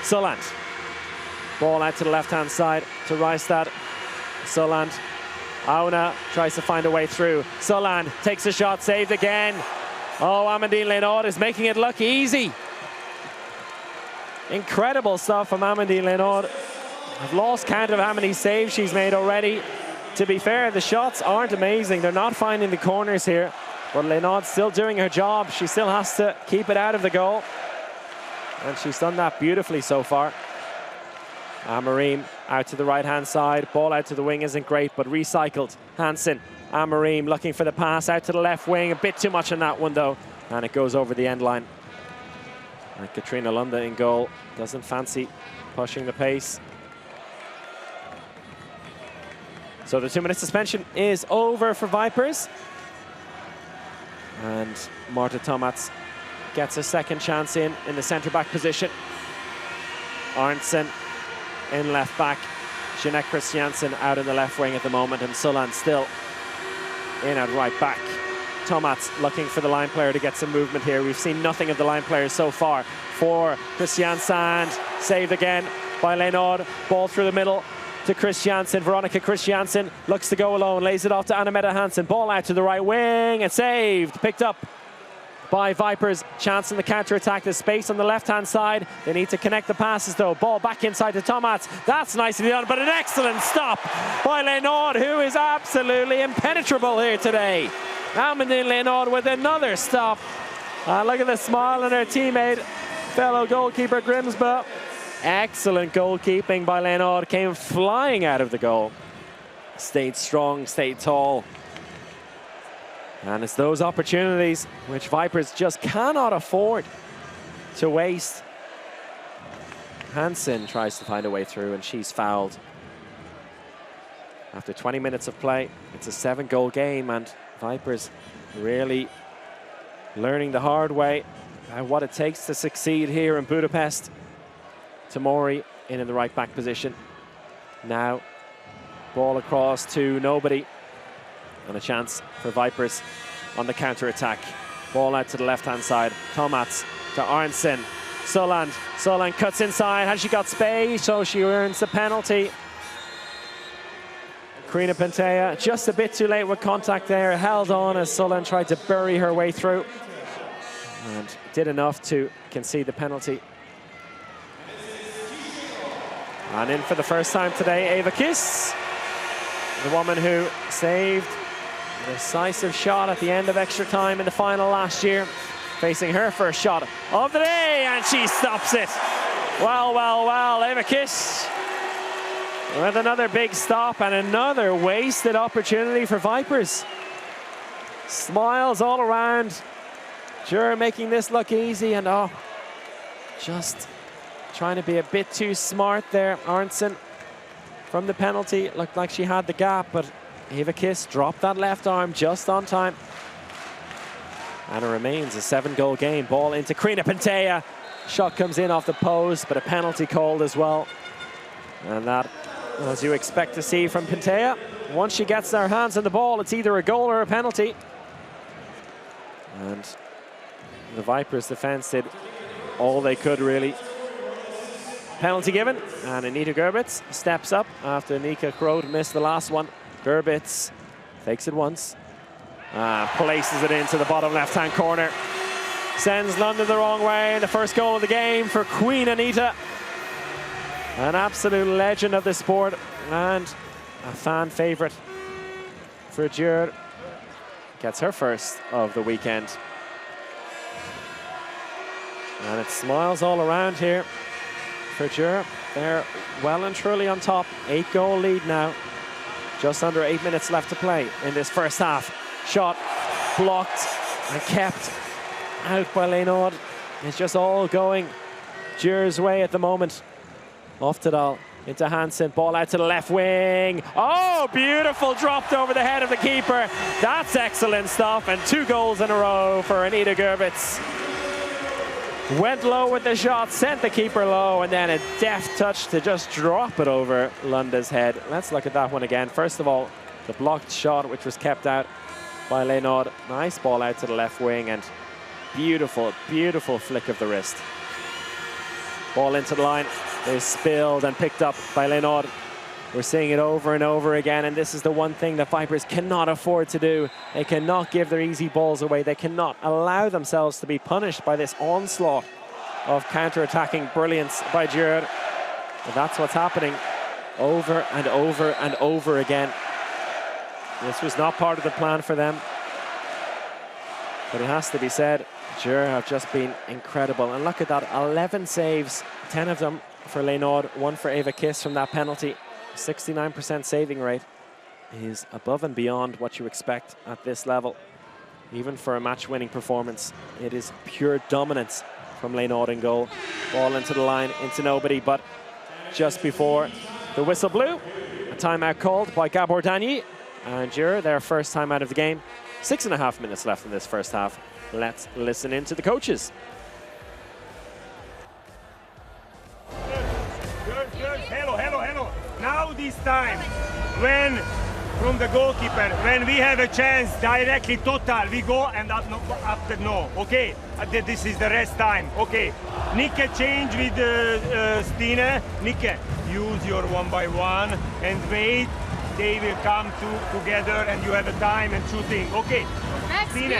Soland. Ball out to the left-hand side to Reistad. Soland. Auna tries to find a way through. Soland takes a shot, saved again. Oh, Amandine Lenaud is making it look easy. Incredible stuff from Amandine Lenaud. I've lost count of how many saves she's made already. To be fair, the shots aren't amazing. They're not finding the corners here. But Lenaud's still doing her job. She still has to keep it out of the goal. And she's done that beautifully so far. Amarim out to the right-hand side. Ball out to the wing isn't great, but recycled. Hansen, Amarim looking for the pass out to the left wing. A bit too much on that one, though. And it goes over the end line. And Katrina Lunda in goal. Doesn't fancy pushing the pace. So the 2-minute suspension is over for Vipers. And Marta Tomats gets a second chance in the centre-back position. Arntzen in left-back. Jeanette Kristiansand out in the left wing at the moment, and Solan still in at right-back. Tomats looking for the line player to get some movement here. We've seen nothing of the line players so far. For Kristiansand, saved again by Lenaud. Ball through the middle to Kristiansand. Veronica Kristiansand looks to go alone, lays it off to Anna-Mette Hansen. Ball out to the right wing and saved. Picked up by Vipers. Chance in the counter-attack. There's space on the left-hand side. They need to connect the passes, though. Ball back inside to Tomats. That's nicely done, but an excellent stop by Lenaud, who is absolutely impenetrable here today. Amandine Lenaud with another stop. Look at the smile on her teammate, fellow goalkeeper Grimsby. Excellent goalkeeping by Lenaud. Came flying out of the goal. Stayed strong, stayed tall. And it's those opportunities which Vipers just cannot afford to waste. Hansen tries to find a way through, and she's fouled. After 20 minutes of play, it's a 7-goal game, and Vipers really learning the hard way what it takes to succeed here in Budapest. Tamori in the right back position. Now, ball across to nobody. And a chance for Vipers on the counter-attack. Ball out to the left-hand side. Tomats to Arntzen. Soland. Soland cuts inside. Has she got space? So she earns the penalty. Karina Pentea just a bit too late with contact there. Held on as Soland tried to bury her way through. And did enough to concede the penalty. And in for the first time today, Eva Kiss. The woman who saved a decisive shot at the end of extra time in the final last year, facing her first shot of the day, and she stops it. Well, well, well, Eva Kiss with another big stop and another wasted opportunity for Vipers. Smiles all around. Gyori making this look easy, and oh, just trying to be a bit too smart there. Arntzen from the penalty, looked like she had the gap, but Eva Kiss dropped that left arm just on time. And it remains a 7-goal game. Ball into Kriina Penteja. Shot comes in off the post, but a penalty called as well. And that, as you expect to see from Penteja, once she gets their hands on the ball, it's either a goal or a penalty. And the Vipers' defense did all they could, really. Penalty given, and Anita Gerbitz steps up after Nika Krode missed the last one. Gerbitz fakes it once, places it into the bottom left-hand corner. Sends London the wrong way, and the first goal of the game for Queen Anita. An absolute legend of the sport and a fan favourite for Gyori. Gets her first of the weekend. And it smiles all around here for Gyori. They're well and truly on top. 8-goal lead now. Just under 8 minutes left to play in this first half. Shot blocked and kept out by Leonard. It's just all going Gyori's way at the moment. Oftedal into Hansen, ball out to the left wing. Oh, beautiful, dropped over the head of the keeper. That's excellent stuff, and 2 goals in a row for Anita Gerbitz. Went low with the shot, sent the keeper low, and then a deft touch to just drop it over Lunda's head. Let's look at that one again. First of all, the blocked shot, which was kept out by Leonard. Nice ball out to the left wing, and beautiful, beautiful flick of the wrist. Ball into the line. Is spilled and picked up by Leonard. We're seeing it over and over again, and this is the one thing that Vipers cannot afford to do. They cannot give their easy balls away. They cannot allow themselves to be punished by this onslaught of counter-attacking brilliance by Gyori. And that's what's happening over and over and over again. This was not part of the plan for them. But it has to be said, Gyori have just been incredible. And look at that, 11 saves, 10 of them for Leonard, 1 for Eva Kiss from that penalty. 69% saving rate is above and beyond what you expect at this level. Even for a match-winning performance, it is pure dominance from Leonard in goal. Ball into the line, into nobody, but just before the whistle blew, a timeout called by Gabor Danyi and Gyori, their first time out of the game. 6.5 minutes left in this first half. Let's listen in to the coaches. Hello. Now this time, when from the goalkeeper, when we have a chance directly total, we go, and after no. Okay, this is the rest time. Okay, Nikke change with Stine. Nikke, use your 1-by-1 and wait. They will come together, and you have a time and shooting. Okay. Stine,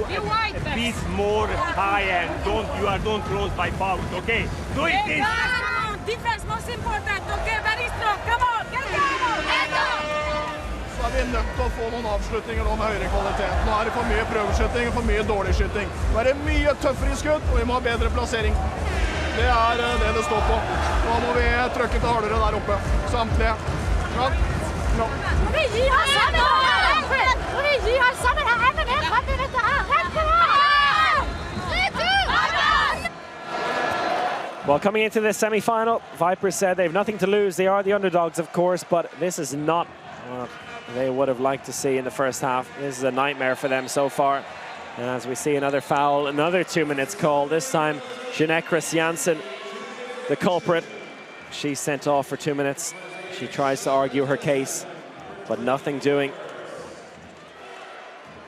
be wide. A bit more high end. Don't close by foul. Okay, do it. This. Defense most important. Okay, very strong. Come on, get on. Så er vi nødt til å få noen avslutninger nå med høyere kvalitet. Nå er det for mye prøveskytting og for mye dårlig skytting. Nå er det mye tøffere i skudd, og vi må ha bedre plassering. Det er det står på. Nå må vi trykke til hardere der oppe. Samtlige. Ja. No. Well, coming into this semi-final, Vipers said they have nothing to lose. They are the underdogs, of course, but this is not what they would have liked to see in the first half. This is a nightmare for them so far. And as we see another foul, another 2 minutes call. This time, Gyori Kristiansand, the culprit. She's sent off for 2 minutes. She tries to argue her case, but nothing doing.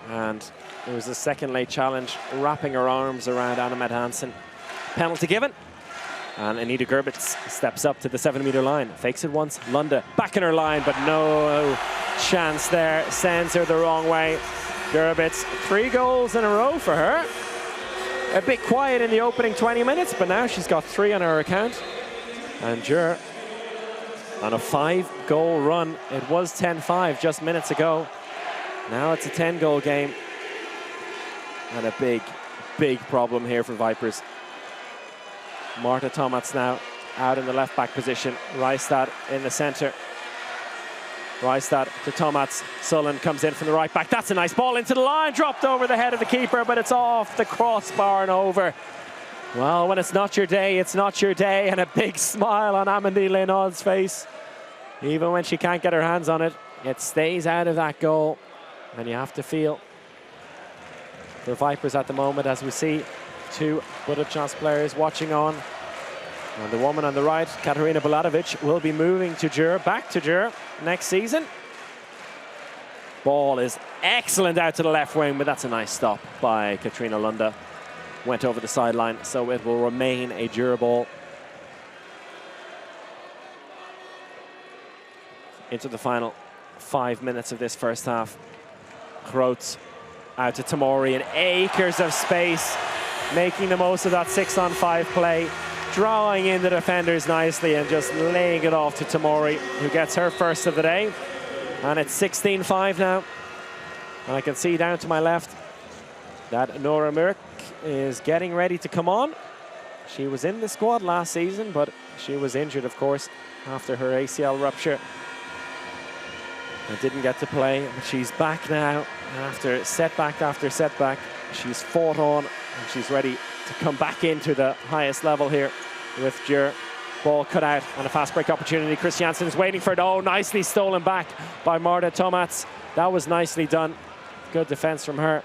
And there was a second late challenge, wrapping her arms around Anna Hansen. Penalty given. And Anita Gerbitz steps up to the 7-meter line. Fakes it once. Lunda back in her line, but no chance there. Sends her the wrong way. Gerbitz, 3 goals in a row for her. A bit quiet in the opening 20 minutes, but now she's got 3 on her account. And Gyori on a 5-goal run. It was 10-5 just minutes ago. Now it's a 10-goal game. And a big, big problem here for Vipers. Marta Tomats now out in the left back position. Reistad in the centre. Reistad to Tomats. Sullen comes in from the right back. That's a nice ball into the line. Dropped over the head of the keeper, but it's off the crossbar and over. Well, when it's not your day, it's not your day. And a big smile on Amandine Leynaud's face. Even when she can't get her hands on it, it stays out of that goal. And you have to feel for Vipers at the moment, as we see two Budućnost players watching on. And the woman on the right, Katarina Buladovic, will be moving to Győr, back to Győr next season. Ball is excellent out to the left wing, but that's a nice stop by Katrina Lunda. Went over the sideline, so it will remain a Győr ball. Into the final 5 minutes of this first half. Groot out to Tamori, and acres of space, making the most of that 6-on-5 play, drawing in the defenders nicely and just laying it off to Tamori, who gets her first of the day. And it's 16-5 now. And I can see down to my left that Nora Mürk is getting ready to come on. She was in the squad last season, but she was injured, of course, after her ACL rupture. And didn't get to play, but she's back now after setback after setback. She's fought on and she's ready to come back into the highest level here with Győr. Ball cut out and a fast break opportunity. Kristiansand is waiting for it. Oh, nicely stolen back by Marta Tomats. That was nicely done. Good defense from her.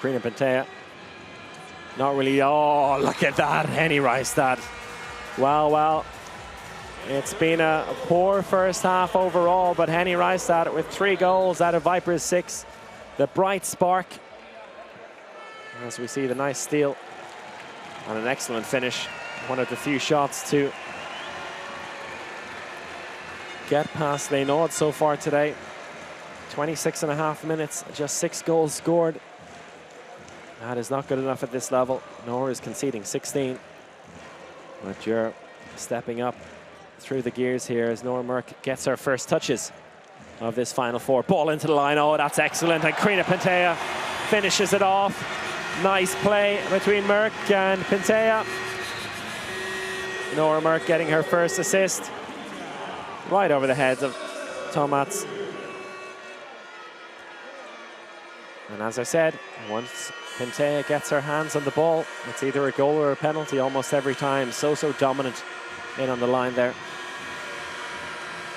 Karina Pentea. Not really. Oh, look at that. Henny Reistad. Well. It's been a poor first half overall, but Henny Reistad with 3 goals out of Vipers 6. The bright spark. As we see the nice steal and an excellent finish. One of the few shots to get past Leynaud so far today. 26.5 minutes, just 6 goals scored. That is not good enough at this level. Nor is conceding 16. But Győr stepping up through the gears here as Nora Mürk gets her first touches of this final 4. Ball into the line. Oh, that's excellent. And Karina Pentea finishes it off. Nice play between Mürk and Pentea. Nora Mürk getting her first assist right over the heads of Tomats. And as I said, once Pentea gets her hands on the ball, it's either a goal or a penalty almost every time. So dominant in on the line there.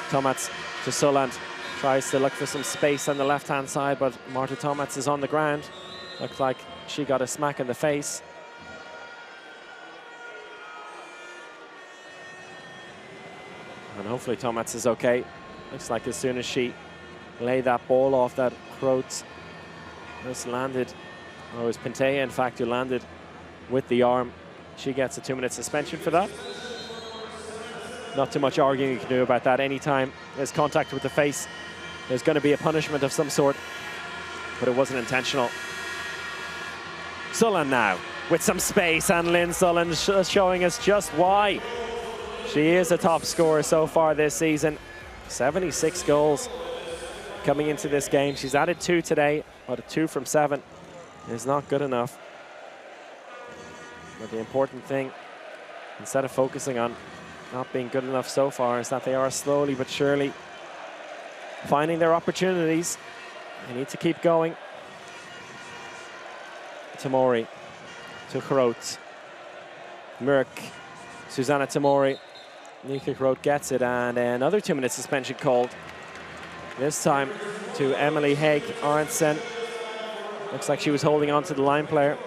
Tomats to Sulland. Tries to look for some space on the left-hand side, but Marta Tomats is on the ground. Looked like she got a smack in the face. And hopefully Tomats is okay. Looks like as soon as she laid that ball off, that Groot just landed, or it was Pentea in fact who landed with the arm. She gets a 2-minute suspension for that. Not too much arguing you can do about that. Anytime there's contact with the face, there's going to be a punishment of some sort, but it wasn't intentional. Sullen now with some space, and Lynn Sullen showing us just why she is a top scorer so far this season. 76 goals coming into this game. She's added 2 today, but a 2 from 7 is not good enough. But the important thing, instead of focusing on not being good enough so far, is that they are slowly but surely finding their opportunities. They need to keep going. Tamori to Groot. Mürk, Susanna Tamori. Nika Groot gets it, and another 2-minute suspension called. This time to Emily Haig Arntzen. Looks like she was holding on to the line player.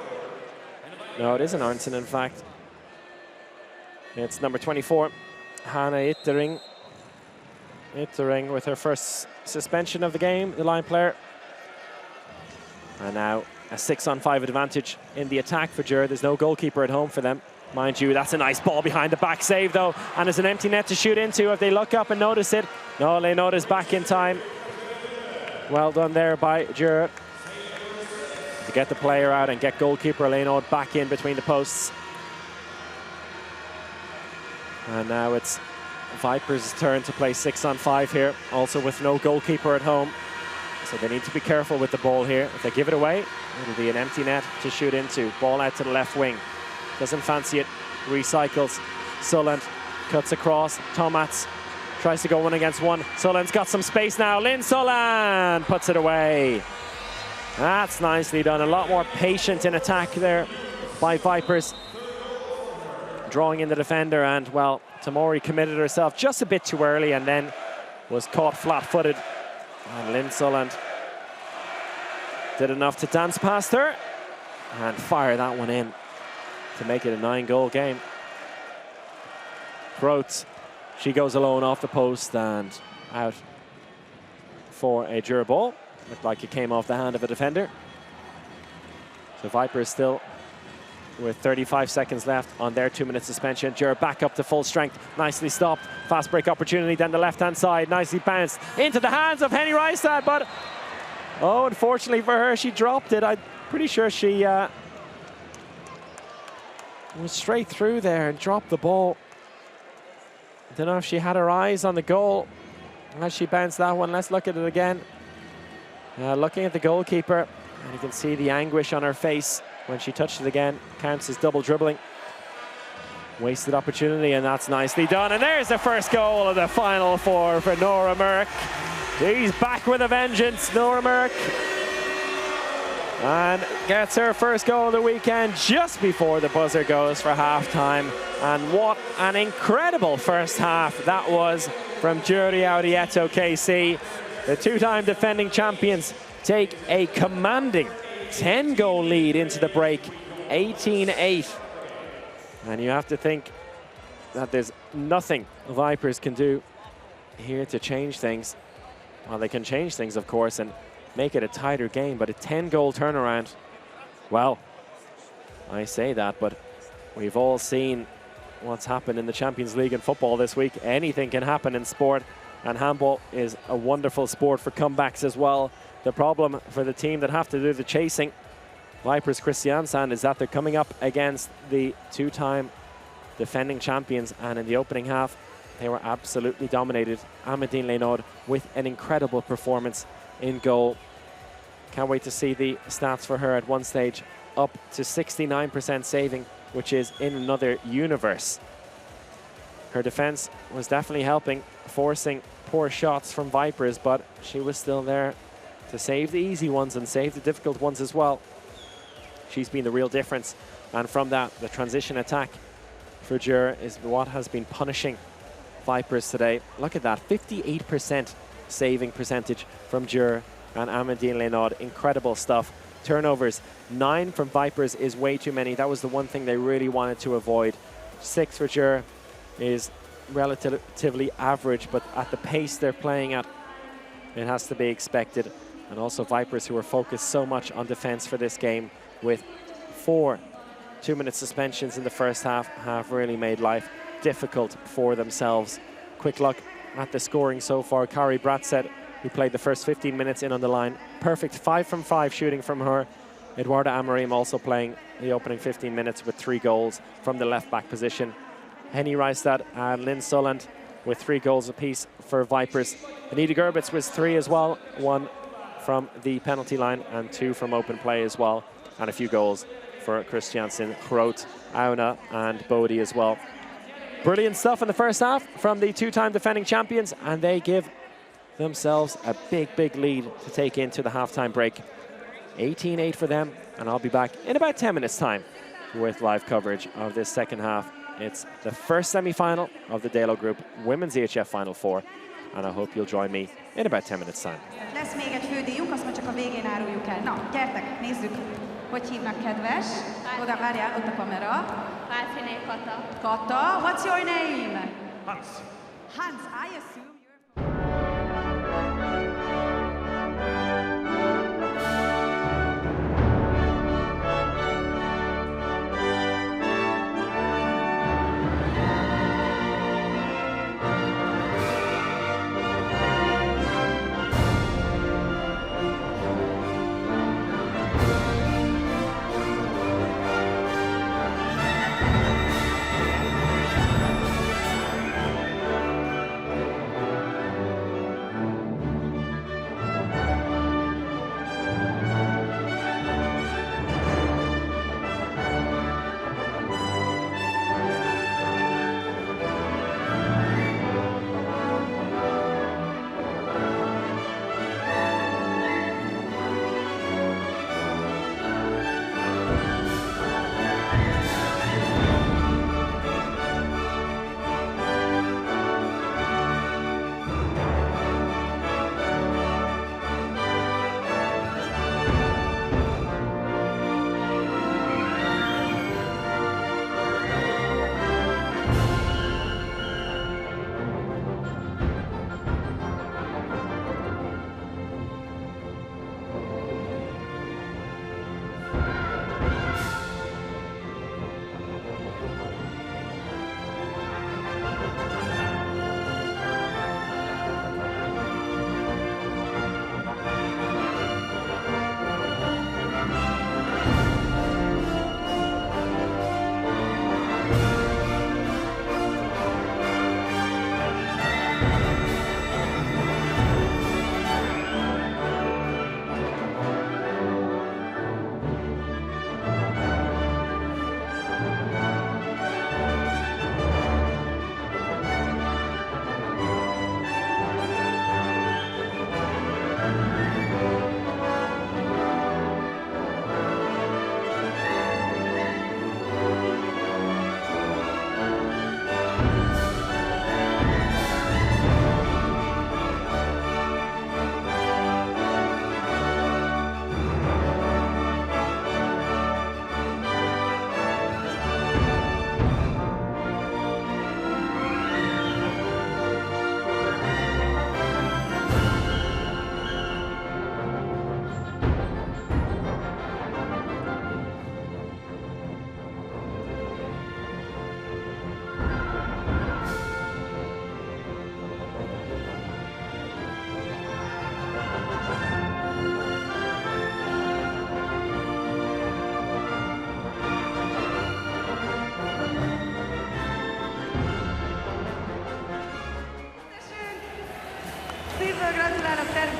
No, it isn't Arntzen, in fact. It's number 24, Hanna Ittering. Ittering with her first suspension of the game, the line player. And now a 6-on-5 advantage in the attack for Győr. There's no goalkeeper at home for them. Mind you, that's a nice ball behind the back save, though. And there's an empty net to shoot into if they look up and notice it. No, Leynaud is back in time. Well done there by Győr to get the player out and get goalkeeper Leynaud back in between the posts. And now it's Vipers' turn to play 6-on-5 here, also with no goalkeeper at home. So they need to be careful with the ball here. If they give it away, it'll be an empty net to shoot into. Ball out to the left wing. Doesn't fancy it. recycles. Sulland cuts across. Tomats tries to go 1 against 1. Sulland's got some space now. Lynn Sulland puts it away. That's nicely done. A lot more patient in attack there by Vipers. Drawing in the defender, and well, Tamori committed herself just a bit too early and then was caught flat-footed. And Lynn Sulland did enough to dance past her and fire that one in to make it a 9-goal game. Groth, she goes alone off the post and out for a Győr ball. Looked like it came off the hand of a defender. So Vipers still with 35 seconds left on their 2-minute suspension. Győr back up to full strength. Nicely stopped. Fast break opportunity down the left-hand side. Nicely bounced into the hands of Henny Reistad, but oh, unfortunately for her, she dropped it. I'm pretty sure she was straight through there and dropped the ball. I don't know if she had her eyes on the goal as she bounced that one. Let's look at it again. Looking at the goalkeeper, and you can see the anguish on her face when she touched it again. Counts as double dribbling. Wasted opportunity, and that's nicely done. And there's the first goal of the Final Four for Nora Murk. She's back with a vengeance, Nora Murk. And gets her first goal of the weekend just before the buzzer goes for half-time. And what an incredible first half that was from Gyori Audi ETO KC. The 2-time defending champions take a commanding 10-goal lead into the break, 18-8. And you have to think that there's nothing Vipers can do here to change things. Well, they can change things, of course, and make it a tighter game, but a 10-goal turnaround, well, I say that, but we've all seen what's happened in the Champions League in football this week. Anything can happen in sport, and handball is a wonderful sport for comebacks as well. The problem for the team that have to do the chasing, Vipers Kristiansand, is that they're coming up against the 2-time defending champions, and in the opening half, they were absolutely dominated. Amandine Leynard with an incredible performance in goal. Can't wait to see the stats for her at one stage, up to 69% saving, which is in another universe. Her defense was definitely helping, forcing poor shots from Vipers, but she was still there to save the easy ones and save the difficult ones as well. She's been the real difference, and from that, the transition attack for Győr is what has been punishing Vipers today. Look at that, 58% saving percentage from Győr and Amandine Leynard. Incredible stuff. Turnovers, 9 from Vipers is way too many. That was the one thing they really wanted to avoid. 6 for Győr is relatively average, but at the pace they're playing at, it has to be expected. And also Vipers, who are focused so much on defense for this game, with 4 2-minute suspensions in the first half, have really made life difficult for themselves. Quick look at the scoring so far. Kari Bratsett, who played the first 15 minutes in on the line, perfect 5 from 5 shooting from her. Eduarda Amorim also playing the opening 15 minutes with 3 goals from the left back position. Henny Reistad and Lynn Sulland with 3 goals apiece for Vipers. Anita Gerbitz was 3 as well, 1 from the penalty line and 2 from open play as well, and a few goals for Kristiansand, Groth, Auna and Bodie as well. Brilliant stuff in the first half from the 2-time defending champions, and they give themselves a big lead to take into the halftime break. 18-8 for them, and I'll be back in about 10 minutes time with live coverage of this second half. It's the first semi-final of the Dalo Group Women's EHF Final Four, and I hope you'll join me in about 10 minutes time. Lesz még egy fődíjunk, azt majd csak a végén áruljuk el. Na, gyertek, nézzük, hogy hívnak, kedves. Oda, várjál, ott a kamera. Pálfiné Kata. Kata, what's your name? Hans. Hans, I assume.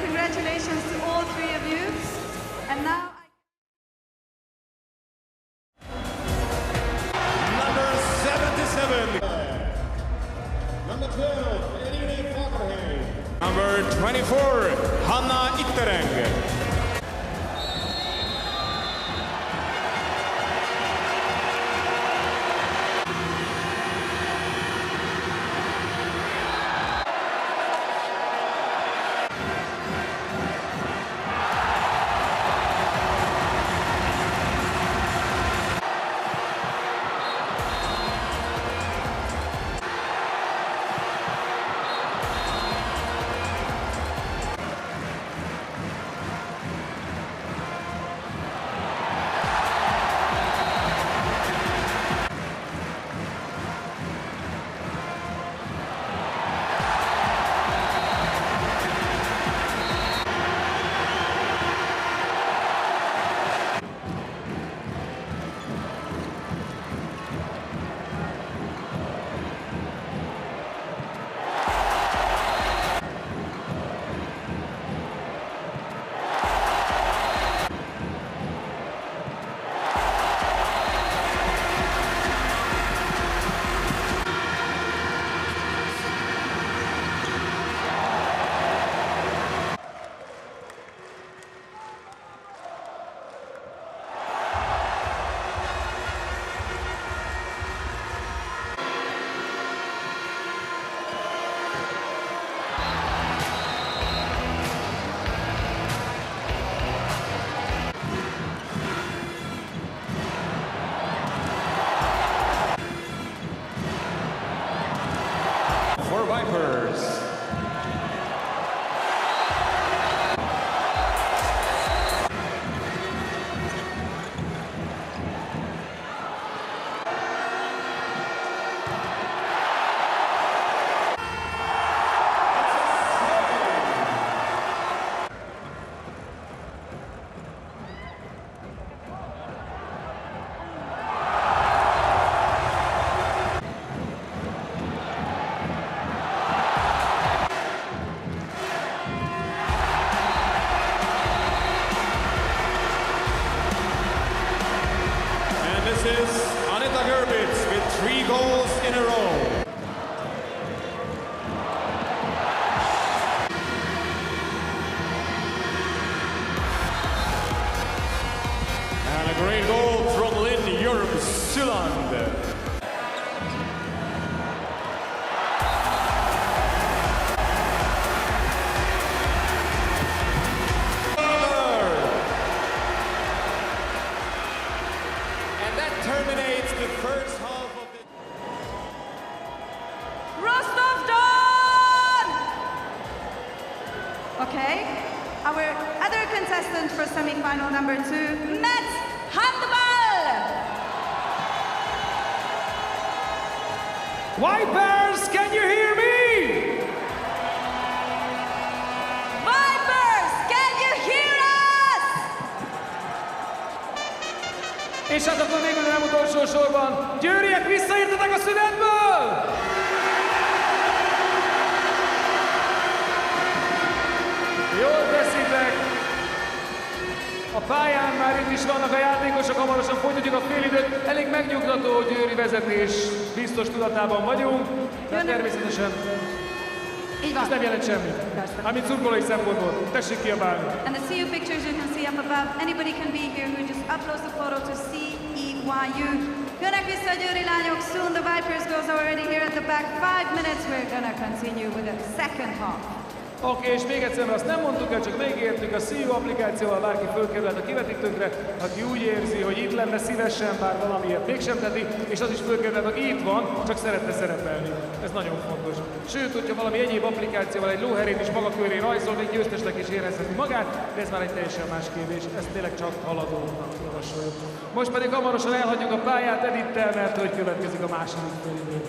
Congratulations to all three of you. And now Number 77. Number 12, Number 24, Hanna Ittereng. For Vipers. With 3 goals in a row. And a great goal from Lynn Europe Syland. And that terminates the first half. Okay, our other contestant for semi-final number 2, Matt Handball! Vipers, can you hear me? Vipers, can you hear us? És hát akkor végül nem utolsó sorban, Győriek visszaértetek a szünetből! Pályán már itt is vannak a játékosok, hamarosan folytatjuk a félidőt. Elég megnyugtató, hogy győri vezetés, biztos tudatában vagyunk, de természetesen ez nem jelent semmit. Amit szurkolói szempontból, tessék kiabálni. And the CU pictures you can see up above, anybody can be here who just uploads the photo to CEYU. Jönnek vissza a győri lányok, soon the Vipers girls are already here at the back. 5 minutes, we're gonna continue with the second half. Oké, és még egyszer, azt nem mondtuk el, csak megígértük, a CU applikációval bárki fölkerülhet a kivetítőnkre, aki úgy érzi, hogy itt lenne szívesen, bár valamiért mégsem teti, és az is fölkerülhet, aki itt van, csak szeretne szerepelni. Ez nagyon fontos. Sőt, hogyha valami egyéb applikációval egy lóherét is maga köré rajzol, még győztesnek is érezheti magát, de ez már egy teljesen más kérdés, ezt tényleg csak haladóknak javasoljuk. Most pedig hamarosan elhagyjuk a pályát Edittel, mert hogy következik a második félidő.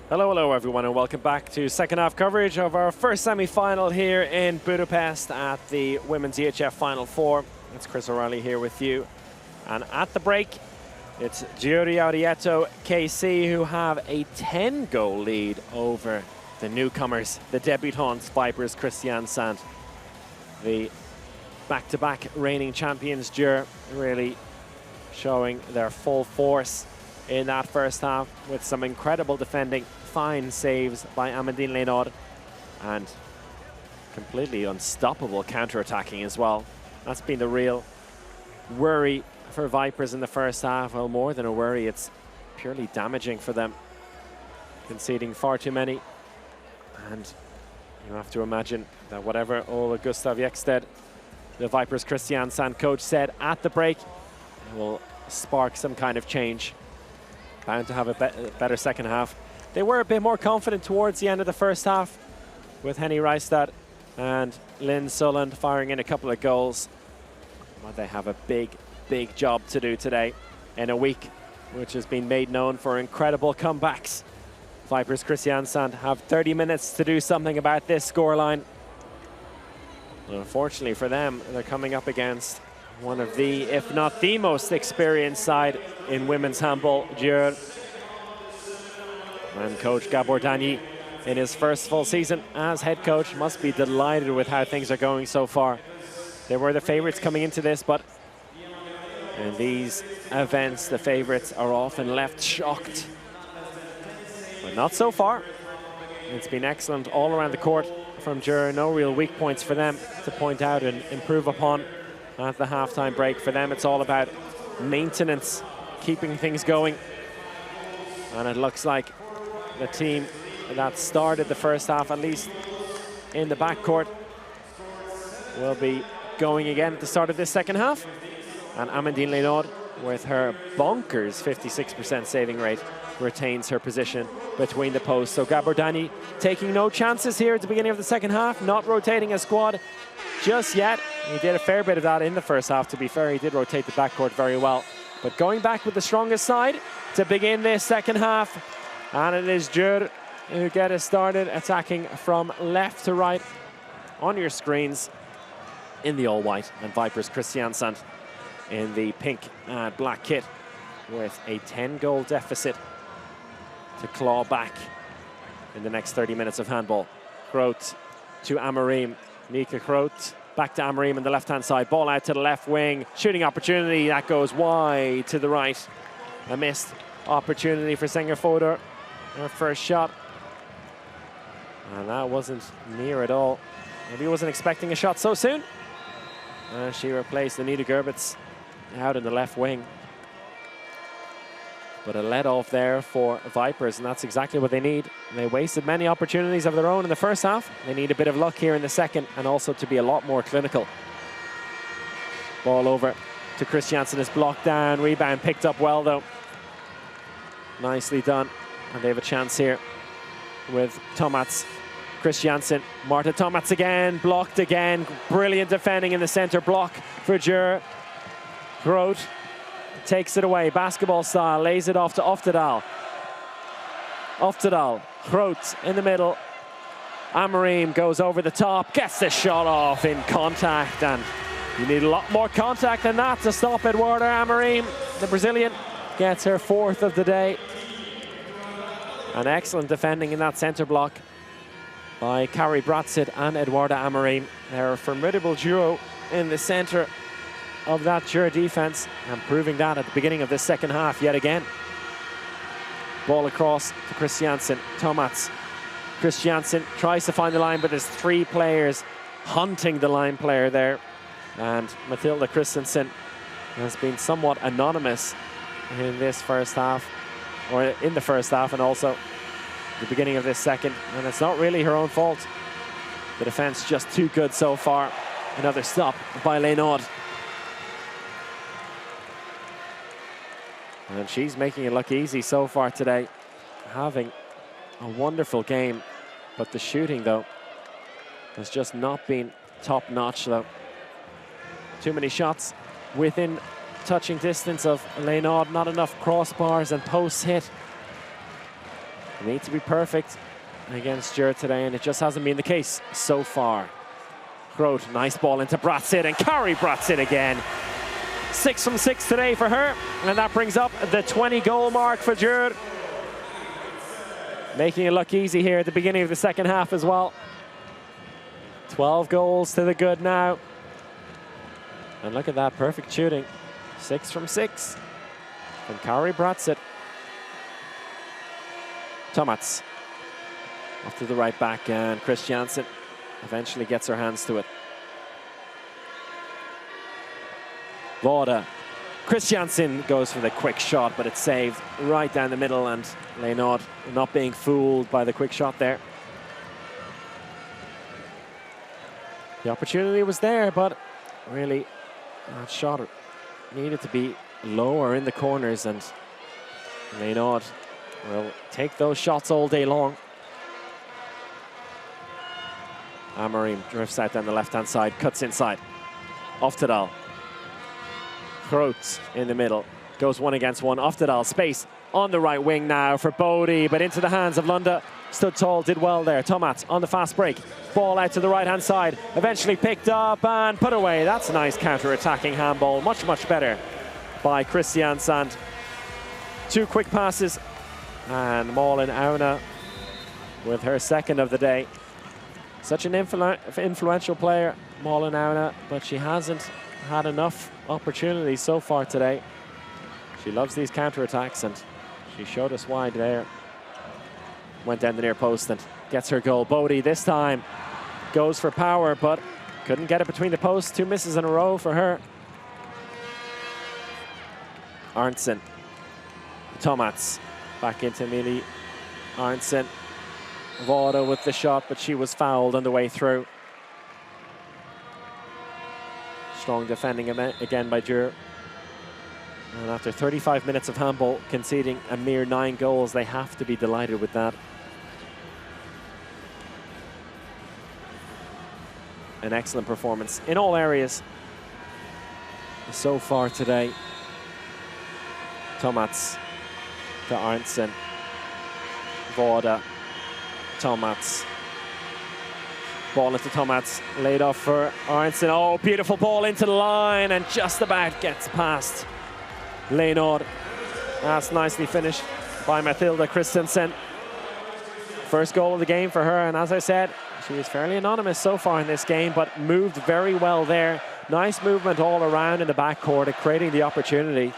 Hello everyone, and welcome back to second half coverage of our first semi-final here in Budapest at the Women's EHF Final Four. It's Chris O'Reilly here with you. And at the break, it's Gyori Audi ETO KC who have a 10-goal lead over the newcomers, the debutantes, Vipers Kristiansand. The back-to-back reigning champions, Györ, really showing their full force in that first half with some incredible defending, fine saves by Amandine Leynard, and completely unstoppable counter-attacking as well. That's been the real worry for Vipers in the first half. Well, more than a worry, it's purely damaging for them, conceding far too many. And you have to imagine that whatever Ole Gustav Jeksted, the Vipers Kristiansand coach, said at the break, it will spark some kind of change. Bound to have a better second half. They were a bit more confident towards the end of the first half, with Henny Reistad and Lynn Sulland firing in a couple of goals. But they have a big job to do today in a week which has been made known for incredible comebacks. Vipers Kristiansand have 30 minutes to do something about this scoreline. Unfortunately for them, they're coming up against one of the, if not the most experienced side in women's handball, Györ. And coach Gabor Danyi, in his first full season as head coach, must be delighted with how things are going so far. They were the favorites coming into this, but in these events, the favorites are often left shocked. But not so far. It's been excellent all around the court from Györ. No real weak points for them to point out and improve upon. at the halftime break. For them, it's all about maintenance, keeping things going. And it looks like the team that started the first half, at least in the backcourt, will be going again at the start of this second half. And Amandine Leynaud, with her bonkers 56% saving rate, retains her position between the posts. So Gabardani taking no chances here at the beginning of the second half, not rotating a squad just yet. He did a fair bit of that in the first half, to be fair. He did rotate the backcourt very well. But going back with the strongest side to begin this second half. And it is Gyori who get us started, attacking from left to right on your screens in the all-white. And Vipers Kristiansand in the pink and black kit with a 10-goal deficit to claw back in the next 30 minutes of handball. Groot to Amarim. Mika Groot back to Amarim on the left-hand side. Ball out to the left wing. Shooting opportunity. That goes wide to the right. A missed opportunity for Senga Fodor. Her first shot. And that wasn't near at all. Maybe he wasn't expecting a shot so soon. She replaced Anita Gerbitz out in the left wing. But a let-off there for Vipers, and that's exactly what they need. They wasted many opportunities of their own in the first half. They need a bit of luck here in the second, and also to be a lot more clinical. Ball over to Kristiansand, is blocked down. Rebound picked up well, though. Nicely done. And they have a chance here with Tomats. Kristiansand, Marta Tomats again, blocked again. Brilliant defending in the center block for Gyori. Groot takes it away, basketball style, lays it off to Oftedal. Oftedal, Groot in the middle. Amarim goes over the top, gets the shot off in contact, and you need a lot more contact than that to stop Eduarda Amarim. The Brazilian gets her 4th of the day. An excellent defending in that center block by Kari Bratsid and Eduarda Amarim. They're a formidable duo in the center of that Gyori defense, and proving that at the beginning of this second half yet again. Ball across to Kristiansand. Tomats. Kristiansand tries to find the line, but there's 3 players hunting the line player there. And Matilda Kristiansand has been somewhat anonymous in this first half, or in the first half, and also the beginning of this second. And it's not really her own fault. The defense just too good so far. Another stop by Leynaud. And she's making it look easy so far today. Having a wonderful game. But the shooting, though, has just not been top-notch, though. Too many shots within touching distance of Leynaud. Not enough crossbars and posts hit. They need to be perfect against Gyori today, and it just hasn't been the case so far. Groot, nice ball into Bratsid, and Kari Bratsid again. 6 from 6 today for her, and that brings up the 20-goal mark for Gyori. Making it look easy here at the beginning of the second half as well. 12 goals to the good now. And look at that, perfect shooting. 6 from 6 from Kari Bratsid. Tomats off to the right back, and Kristiansand eventually gets her hands to it. Vauda. Kristiansand goes for the quick shot, but it's saved right down the middle, and Leynaud not being fooled by the quick shot there. The opportunity was there, but really that shot needed to be lower in the corners, and Leynaud will take those shots all day long. Amarim drifts out down the left-hand side, cuts inside. Oftedal. Groot in the middle, goes 1 against 1. Oftedal, space on the right wing now for Bodie, but into the hands of Lunda. Stood tall, did well there. Tomats on the fast break. Ball out to the right-hand side, eventually picked up and put away. That's a nice counter-attacking handball. Much, much better by Kristiansand. 2 quick passes, and Malin Auna with her 2nd of the day. Such an influential player, Malin Auna, but she hasn't had enough opportunities so far today. She loves these counter-attacks, and she showed us why there. Went down the near post and gets her goal. Bodie this time goes for power, but Couldn't get it between the posts. 2 misses in a row for her. Arntzen. Tomats. Back into Mili Arntzen. Vauda with the shot, but she was fouled on the way through. Strong defending again by Gyori. And after 35 minutes of handball, conceding a mere 9 goals, they have to be delighted with that. An excellent performance in all areas so far today. Tomats to Arntzen. Vauda. Tomats. Ball into Tomats, laid off for Arntzen. Oh, beautiful ball into the line and just about gets past Leonard. That's nicely finished by Mathilda Kristiansand. First goal of the game for her, and as I said, she is fairly anonymous so far in this game, but moved very well there. Nice movement all around in the backcourt, creating the opportunity.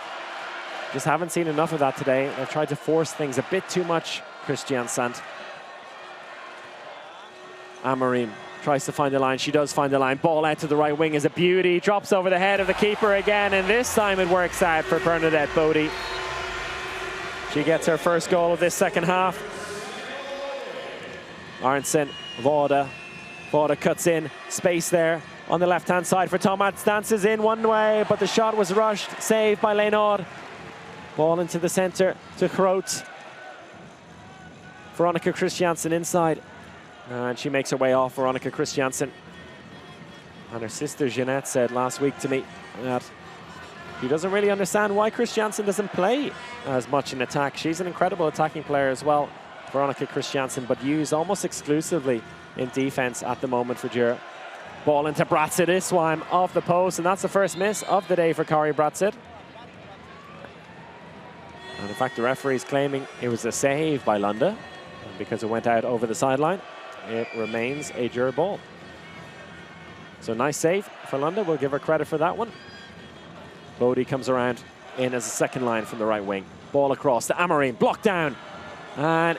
Just haven't seen enough of that today. They've tried to force things a bit too much, Kristiansand. Amorim tries to find the line. She does find the line. Ball out to the right wing is a beauty. Drops over the head of the keeper again, and this time it works out for Bernadette Bodie. She gets her first goal of this second half. Arntzen, Vauda. Vauda cuts in. Space there on the left-hand side for Tomats. Dances in one way, but the shot was rushed. Saved by Leonard. Ball into the center to Groot. Veronica Kristiansand inside. And she makes her way off, Veronica Kristiansand. And her sister Jeanette said last week to me that she doesn't really understand why Kristiansand doesn't play as much in attack. She's an incredible attacking player as well, Veronica Kristiansand, but used almost exclusively in defense at the moment for Gyori. Ball into Bratsid Iswime off the post, and that's the first miss of the day for Kari Bratsid. And in fact, the referee is claiming it was a save by Lunda because it went out over the sideline. It remains a Gyori ball. So nice save for Lunda. We'll give her credit for that one. Bodie comes around in as a second line from the right wing. Ball across to Amorim. Blocked down. And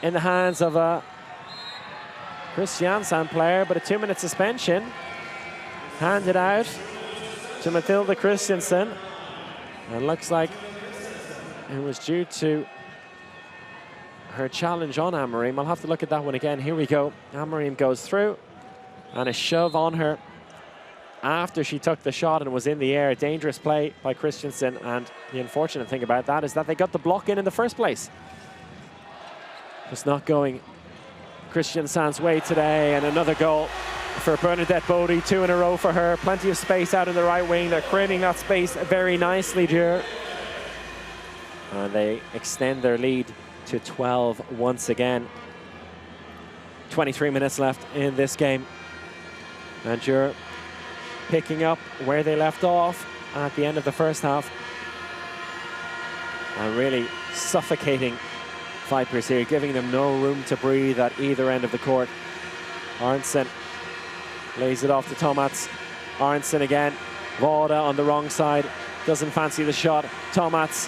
in the hands of a Kristiansand player, but a 2-minute suspension. Handed out to Mathilda Kristiansand. And looks like it was due to her challenge on Amorim. I'll have to look at that one again. Here we go. Amorim goes through and a shove on her after she took the shot and was in the air. Dangerous play by Kristiansand, and the unfortunate thing about that is that they got the block in the first place. Just not going Kristiansand's way today, and another goal for Bernadette Bodie. 2 in a row for her. Plenty of space out in the right wing. They're creating that space very nicely, Gyori. And they extend their lead to 12 once again. 23 minutes left in this game. And Gyori picking up where they left off at the end of the first half. And really suffocating Vipers here, giving them no room to breathe at either end of the court. Arntzen lays it off to Tomats. Arntzen again. Vauda on the wrong side. Doesn't fancy the shot. Tomats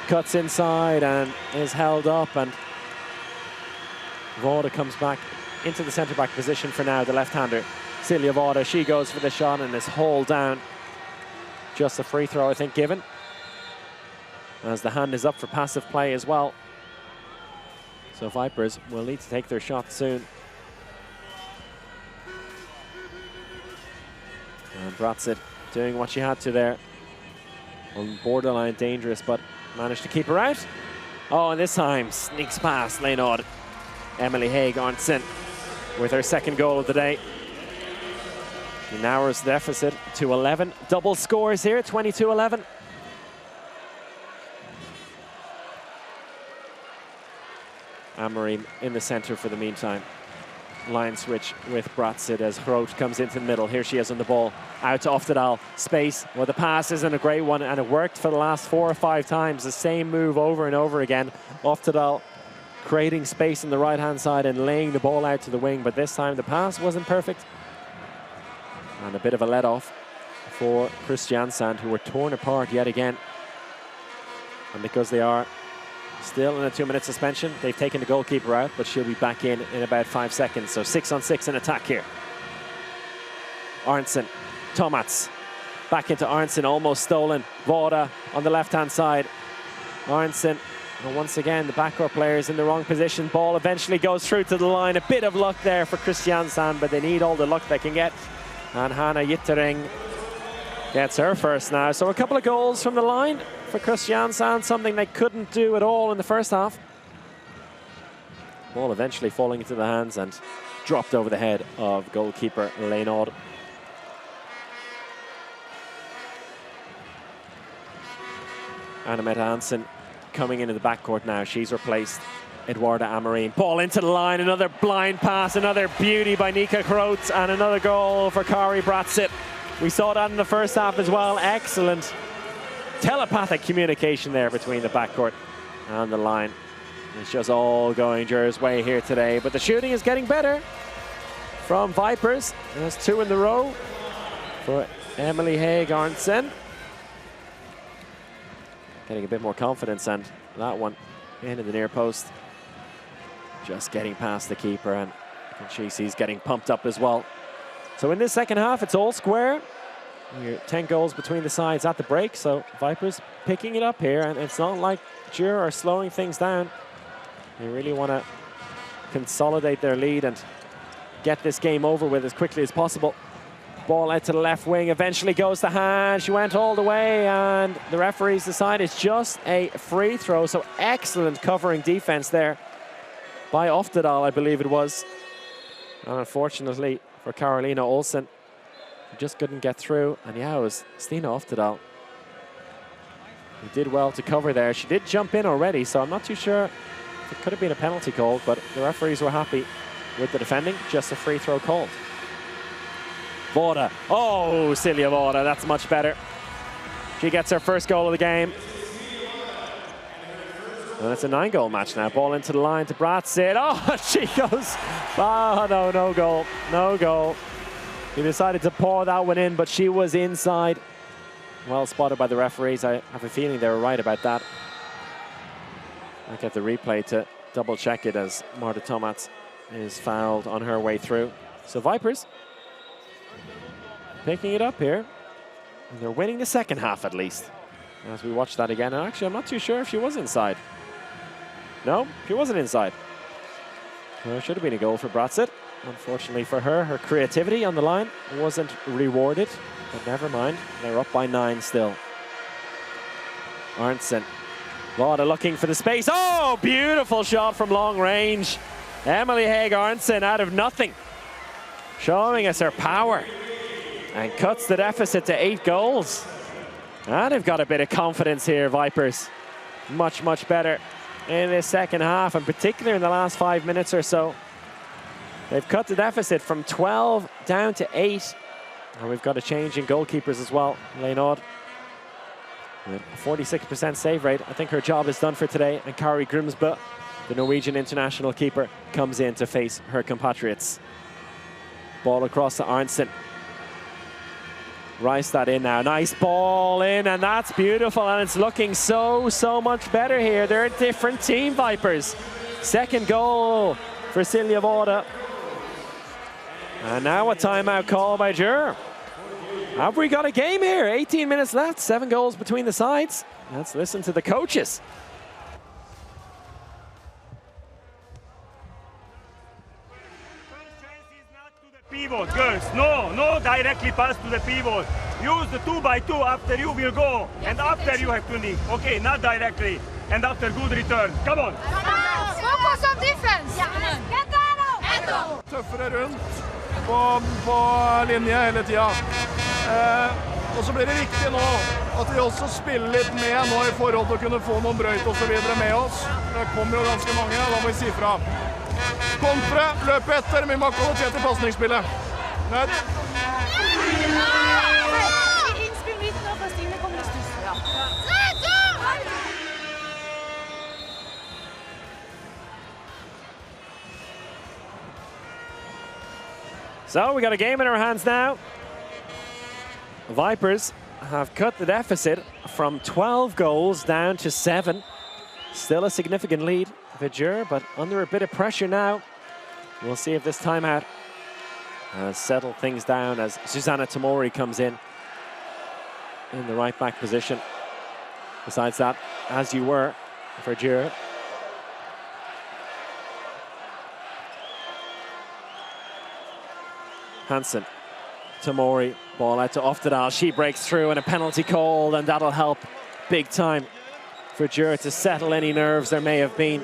cuts inside and is held up, and Vauda comes back into the centre-back position for now, the left-hander. Silja Vauda, she goes for the shot and is hauled down. Just a free throw, I think, given, as the hand is up for passive play as well. So Vipers will need to take their shot soon. And Bratsid doing what she had to there. On borderline dangerous, but managed to keep her out. Oh, and this time sneaks past Leonard. Emily Haig Arntzen with her second goal of the day. She narrows the deficit to 11. Double scores here, 22-11. Amorim in the center for the meantime. Line switch with Bratsid as Groot comes into the middle. Here she is on the ball. Out to Oftedal. Space. Well, the pass isn't a great one, and it worked for the last 4 or 5 times. The same move over and over again. Oftedal creating space on the right-hand side and laying the ball out to the wing, but this time the pass wasn't perfect. And a bit of a let-off for Kristiansand, who were torn apart yet again. And because they are still in a 2-minute suspension, they've taken the goalkeeper out, but she'll be back in about 5 seconds. So 6-on-6 in attack here. Arntzen, Tomats, back into Arntzen, almost stolen. Vora on the left-hand side. Arntzen, and once again, the backcourt players in the wrong position. Ball eventually goes through to the line. A bit of luck there for Kristiansand, but they need all the luck they can get. And Hanna Yittering gets her first now. So a couple of goals from the line for Kristiansand, something they couldn't do at all in the first half. Ball eventually falling into the hands and dropped over the head of goalkeeper Leonard. Annemette Hansen coming into the backcourt now. She's replaced Eduarda Amorim. Ball into the line, another blind pass, another beauty by Nika Kroot, and another goal for Kari Bratsit. We saw that in the first half as well. Excellent telepathic communication there between the backcourt and the line. It's just all going Djur's way here today, but the shooting is getting better from Vipers. There's 2 in the row for Emily Haig Arntzen. Getting a bit more confidence, and that one into the near post. Just getting past the keeper, and she sees getting pumped up as well. So in this second half, it's all square. We're 10 goals between the sides at the break, so Vipers picking it up here, and it's not like Djur are slowing things down. They really want to consolidate their lead and get this game over with as quickly as possible. Ball out to the left wing, eventually goes to hand. She went all the way, and the referees decide it's just a free throw. So excellent covering defense there by Oftedal, I believe it was. And unfortunately for Carolina Olsen, she just couldn't get through. And yeah, it was Stina Oftedal who did well to cover there. She did jump in already, so I'm not too sure. It could have been a penalty call, but the referees were happy with the defending. Just a free throw called. Vora. Oh, Silja Vora, that's much better. She gets her first goal of the game. And it's a 9-goal match now. Ball into the line to Bratsit. Oh, she goes. Oh, no, no goal. No goal. He decided to pour that one in, but she was inside. Well spotted by the referees. I have a feeling they were right about that. I'll get the replay to double check it as Marta Tomats is fouled on her way through. So Vipers picking it up here. And they're winning the second half at least. As we watch that again. And actually, I'm not too sure if she was inside. No, she wasn't inside. Well, it should have been a goal for Bratsit. Unfortunately for her, her creativity on the line wasn't rewarded. But never mind, they're up by 9 still. Arntzen. Vada looking for the space. Oh, beautiful shot from long range. Emily Haig Arntzen out of nothing. Showing us her power. And cuts the deficit to 8 goals. And they've got a bit of confidence here, Vipers. Much, much better in this second half, and particularly in the last 5 minutes or so. They've cut the deficit from 12 down to 8. And we've got a change in goalkeepers as well. Leonard with a 46% save rate. I think her job is done for today. And Kari Grimsbø, the Norwegian international keeper, comes in to face her compatriots. Ball across to Arntzen. Rice that in now. Nice ball in, and that's beautiful. And it's looking so, so much better here. They're a different team, Vipers. Second goal for Silja Vora. And now a timeout call by Djur. Have we got a game here? 18 minutes left, 7 goals between the sides. Let's listen to the coaches. Pivot, girls. No, no directly pass to the pivot. Use the 2x2 after you will go. And after you have to nick. Okay, not directly. And after good return. Come on. Focus on defense. Tøffere rundt på linje hele tida. Og så blir det viktig nå at vi også spiller litt med nå i forhold til å kunne få noen brøyt og så videre med oss. Det kommer jo ganske mange, da må vi si fra. Kontre, løpe etter, vi må ha kvalitet i passningsspillet. Ned. Innspill midt nå, for Stine kommer i stuss. Ja. So we got a game in our hands now. Vipers have cut the deficit from 12 goals down to 7. Still a significant lead for Djur, but under a bit of pressure now. We'll see if this timeout settle things down as Susanna Tamori comes in the right back position. Besides that, as you were for Gyori. Hansen, Tamori, ball out to Oftedal. She breaks through and a penalty called, and that'll help big time for Gyori to settle any nerves there may have been.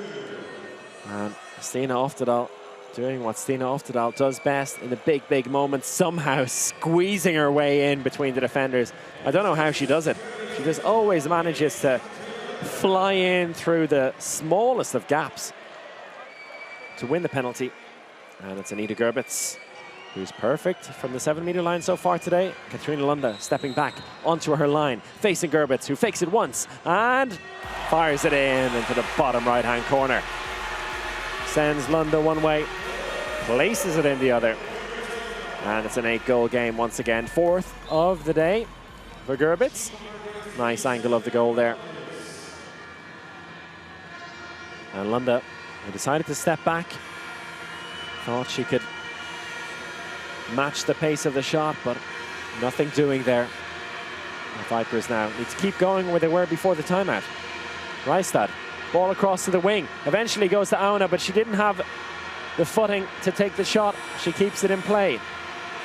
And Stina Oftedal doing what Stina Oftedal does best in the big moments, somehow squeezing her way in between the defenders. I don't know how she does it. She just always manages to fly in through the smallest of gaps to win the penalty. And it's Anita Gerbitz, who's perfect from the 7-meter line so far today. Katrina Lunda stepping back onto her line, facing Gerbitz, who fakes it once and fires it in into the bottom right-hand corner. Sends Lunda one way, places it in the other. And it's an 8-goal game once again. 4th of the day for Gerbitz. Nice angle of the goal there. And Lunda, who decided to step back, thought she could match the pace of the shot, but nothing doing there. The Vipers now need to keep going where they were before the timeout. Reistad, ball across to the wing, eventually goes to Auna, but she didn't have the footing to take the shot. She keeps it in play.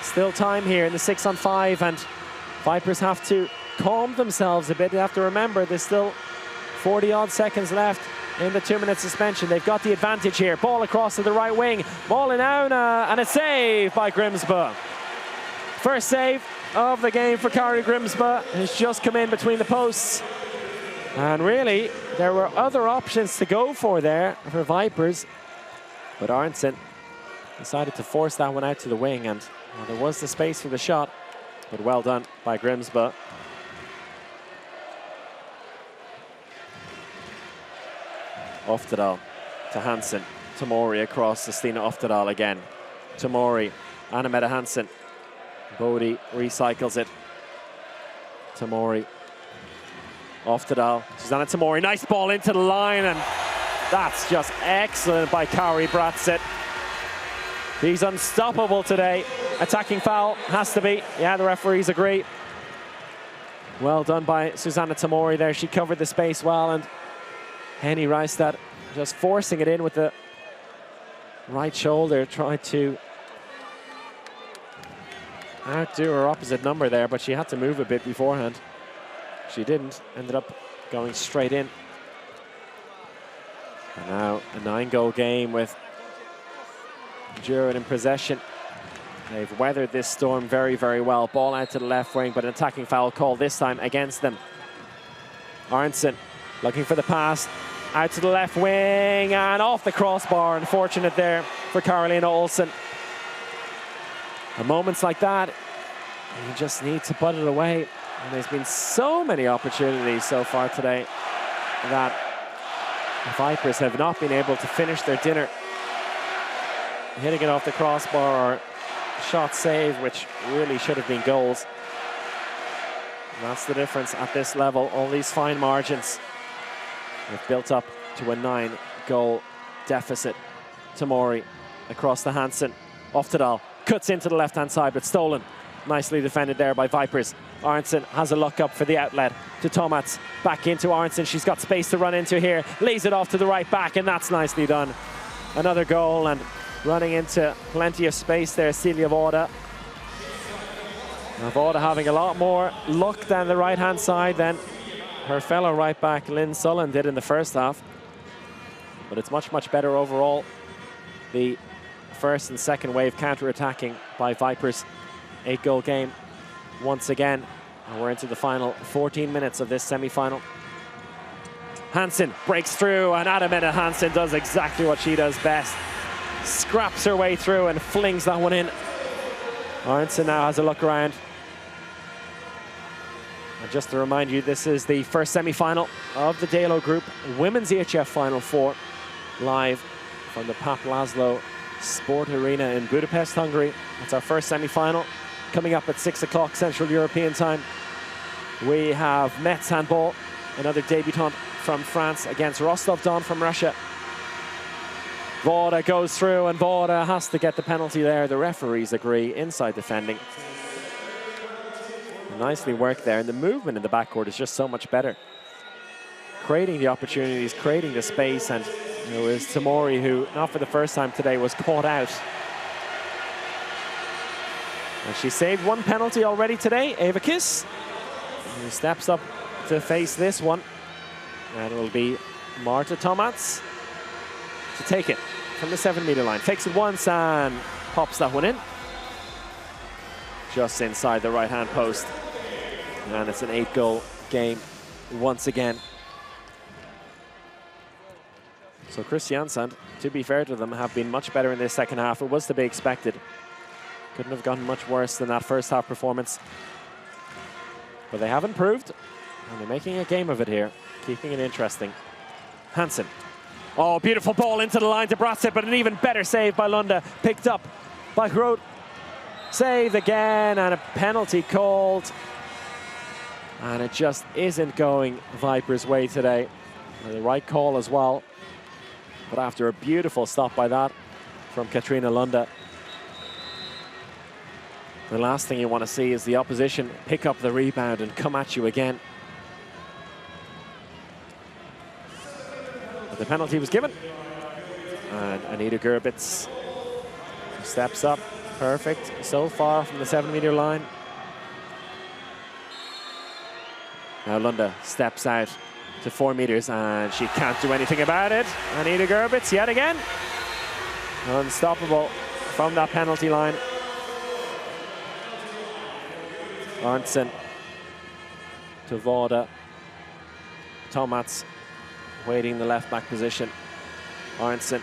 Still time here in the 6-on-5, and Vipers have to calm themselves a bit. They have to remember there's still 40-odd seconds left in the 2-minute suspension. They've got the advantage here. Ball across to the right wing. Ball in Auna, and a save by Grimsbø. First save of the game for Kari Grimsbø, who's just come in between the posts. And really, there were other options to go for there for Vipers, but Arntzen decided to force that one out to the wing, and well, there was the space for the shot, but well done by Grimsbø. Oftedal to Hansen. Tamori across to Stina Oftedal again. Tamori, Anna-Mette Hansen. Bodie recycles it. Tamori. Oftedal. Susanna Tamori. Nice ball into the line, and that's just excellent by Kari Bratzit. He's unstoppable today. Attacking foul has to be. Yeah, the referees agree. Well done by Susanna Tamori there. She covered the space well, and Henny Reistad just forcing it in with the right shoulder, tried to outdo her opposite number there, but she had to move a bit beforehand. She didn't, ended up going straight in. And now a 9-goal game with Gyori in possession. They've weathered this storm very well. Ball out to the left wing, but an attacking foul call this time against them. Arntzen looking for the pass. Out to the left wing and off the crossbar. Unfortunate there for Carolina Olsen. At moments like that, you just need to put it away. And there's been so many opportunities so far today that the Vipers have not been able to finish their dinner. Hitting it off the crossbar or shot saved, which really should have been goals. And that's the difference at this level. All these fine margins have built up to a 9-goal deficit. Tamori across to Hansen. Oftedal cuts into the left-hand side, but stolen. Nicely defended there by Vipers. Arntzen has a look up for the outlet to Tomats. Back into Arntzen. She's got space to run into here. Lays it off to the right back, and that's nicely done. Another goal, and running into plenty of space there, Silja Vårda. Now Vårda having a lot more luck than the right-hand side than her fellow right back Lynn Sullen did in the first half. But it's much better overall. The first and second wave counter-attacking by Vipers. 8-goal game once again. And we're into the final 14 minutes of this semi-final. Hansen breaks through, and Anna-Mette Hansen does exactly what she does best. Scraps her way through and flings that one in. Arntzen now has a look around. And just to remind you, this is the first semi-final of the Dalo Group Women's EHF Final 4, live from the Pap Laszlo Sport Arena in Budapest, Hungary. It's our first semi-final, coming up at 6 o'clock Central European time. We have Metz handball, another debutant from France against Rostov-Don from Russia. Vårda goes through, and Vårda has to get the penalty there. The referees agree, inside defending. Nicely worked there, and the movement in the backcourt is just so much better. Creating the opportunities, creating the space, and it was Tamori who, not for the first time today, was caught out. And she saved one penalty already today, Eva Kiss. Who steps up to face this one. And it will be Marta Tomats to take it from the 7-meter line. Takes it once and pops that one in. Just inside the right-hand post. And it's an 8-goal game once again. So Kristiansand, to be fair to them, have been much better in this second half. It was to be expected. Couldn't have gotten much worse than that first half performance. But they have improved, and they're making a game of it here, keeping it interesting. Hansen. Oh, beautiful ball into the line to Bratset, but an even better save by Lunda. Picked up by Groth. Save again, and a penalty called. And it just isn't going Vipers' way today. The right call as well. But after a beautiful stop by that from Katrina Lunda, the last thing you want to see is the opposition pick up the rebound and come at you again. But the penalty was given. And Anita Gerbitz steps up. Perfect so far from the 7-meter line. Now Lunda steps out to 4 meters, and she can't do anything about it. Anita Gerbitz yet again. Unstoppable from that penalty line. Arntzen to Vårda. Tomats waiting in the left back position. Arntzen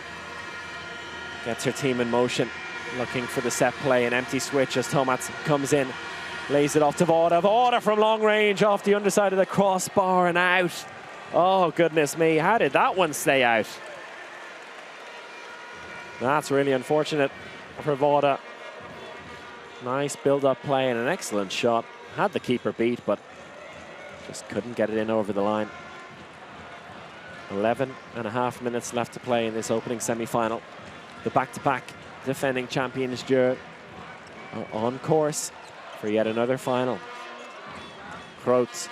gets her team in motion, looking for the set play, an empty switch as Tomats comes in, lays it off to Vårda. Vårda from long range off the underside of the crossbar and out. Oh, goodness me, how did that one stay out? That's really unfortunate for Vårda. Nice build-up play and an excellent shot. Had the keeper beat, but just couldn't get it in over the line. 11.5 minutes left to play in this opening semi-final. The back-to-back defending champions Gyori are on course for yet another final. Groth,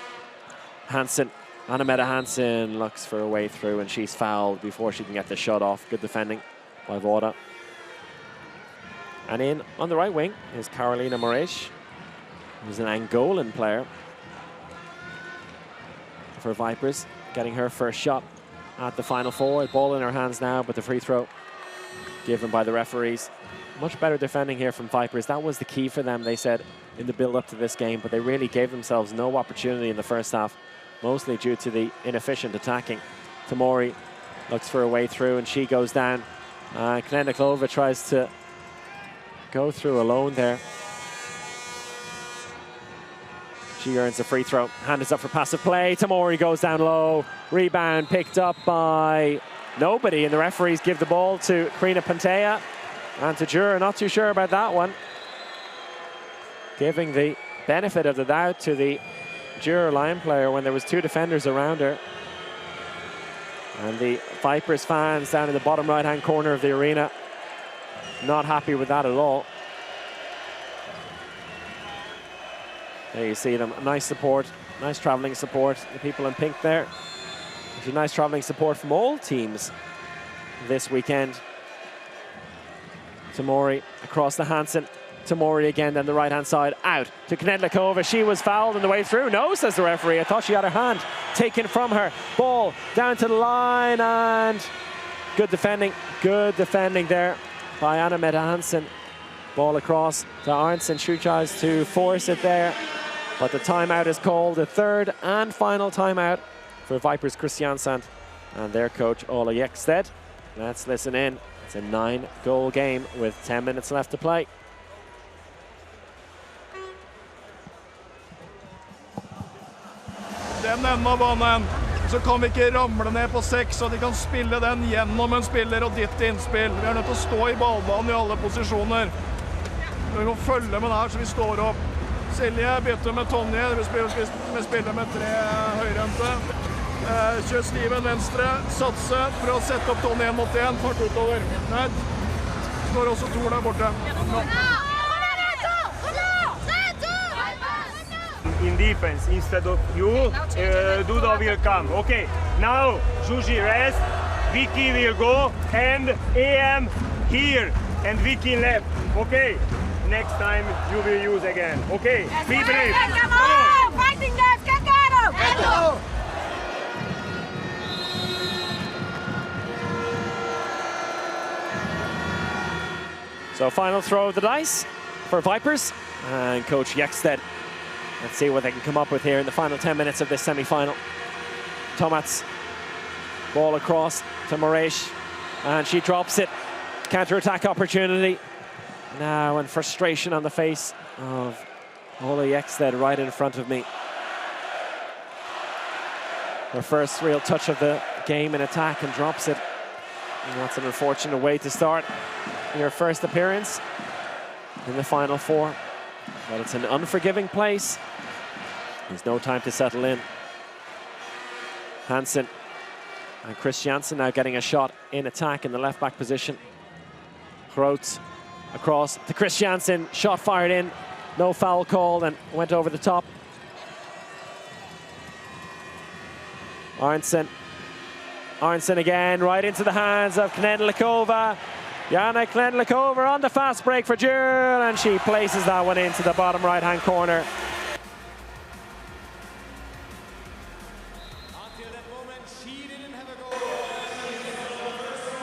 Hansen, Anna-Mette Hansen looks for a way through, and she's fouled before she can get the shot off. Good defending by Vårda. And in on the right wing is Carolina Moraes, who's an Angolan player for Vipers, getting her first shot at the Final Four. Ball in her hands now, but the free throw given by the referees. Much better defending here from Vipers. That was the key for them, they said, in the build-up to this game, but they really gave themselves no opportunity in the first half, mostly due to the inefficient attacking. Tamori looks for a way through, and she goes down. Knedniklova tries to go through alone there. She earns a free throw. Hand is up for passive play. Tamori goes down low. Rebound picked up by nobody, and the referees give the ball to Krina Pantea and to Gyori. Not too sure about that one. Giving the benefit of the doubt to the Gyori line player when there was 2 defenders around her. And the Vipers fans down in the bottom right-hand corner of the arena, not happy with that at all. There you see them, nice support, nice traveling support. The people in pink there. Actually, nice traveling support from all teams this weekend. Tamori across the Hansen. Tamori again down the right-hand side, out to Knedniklova. She was fouled on the way through. No, says the referee. I thought she had her hand taken from her. Ball down to the line, and good defending there by Anna-Mette Hansen. Ball across to Arntzen. She tries to force it there, but the timeout is called. The third and final timeout for Vipers Kristiansand and their coach Ola Jeksted. Let's listen in. It's a 9-goal game with 10 minutes left to play. Den enden av banen, så kan vi ikke ramle ned på 6, og de kan spille den gjennom en spiller og ditt innspill. Vi er nødt til å stå i ballbanen i alle posisjoner. Vi må følge med her så vi står opp. Silje bytter med Tonje, vi spiller med 3 høyrente. Kjør Steven venstre, satse, prøv å sette opp Tony 1 mot 1, fart utover. Nei, står også Tor der borte. In defense, instead of you, Duda will come. Okay, now Juji rest, Vicky will go, and AM here, and Vicky left. Okay, next time you will use again. Okay, be brave. Come on! Fighting guys, Kakaro! So final throw of the dice for Vipers and Coach Jekstedt. Let's see what they can come up with here in the final 10 minutes of this semi-final. Tomats, ball across to Moresh, and she drops it. Counter-attack opportunity. Now, and frustration on the face of Ola Jekstedt right in front of me. Her first real touch of the game in attack and drops it. And that's an unfortunate way to start your first appearance in the Final Four. But it's an unforgiving place. There's no time to settle in. Hansen and Kristiansand now getting a shot in attack in the left-back position. Groot across to Kristiansand, shot fired in, no foul called and went over the top. Arntzen again, right into the hands of Knedlikova. Jana Knedlikova on the fast break for Gyuri, and she places that one into the bottom right-hand corner.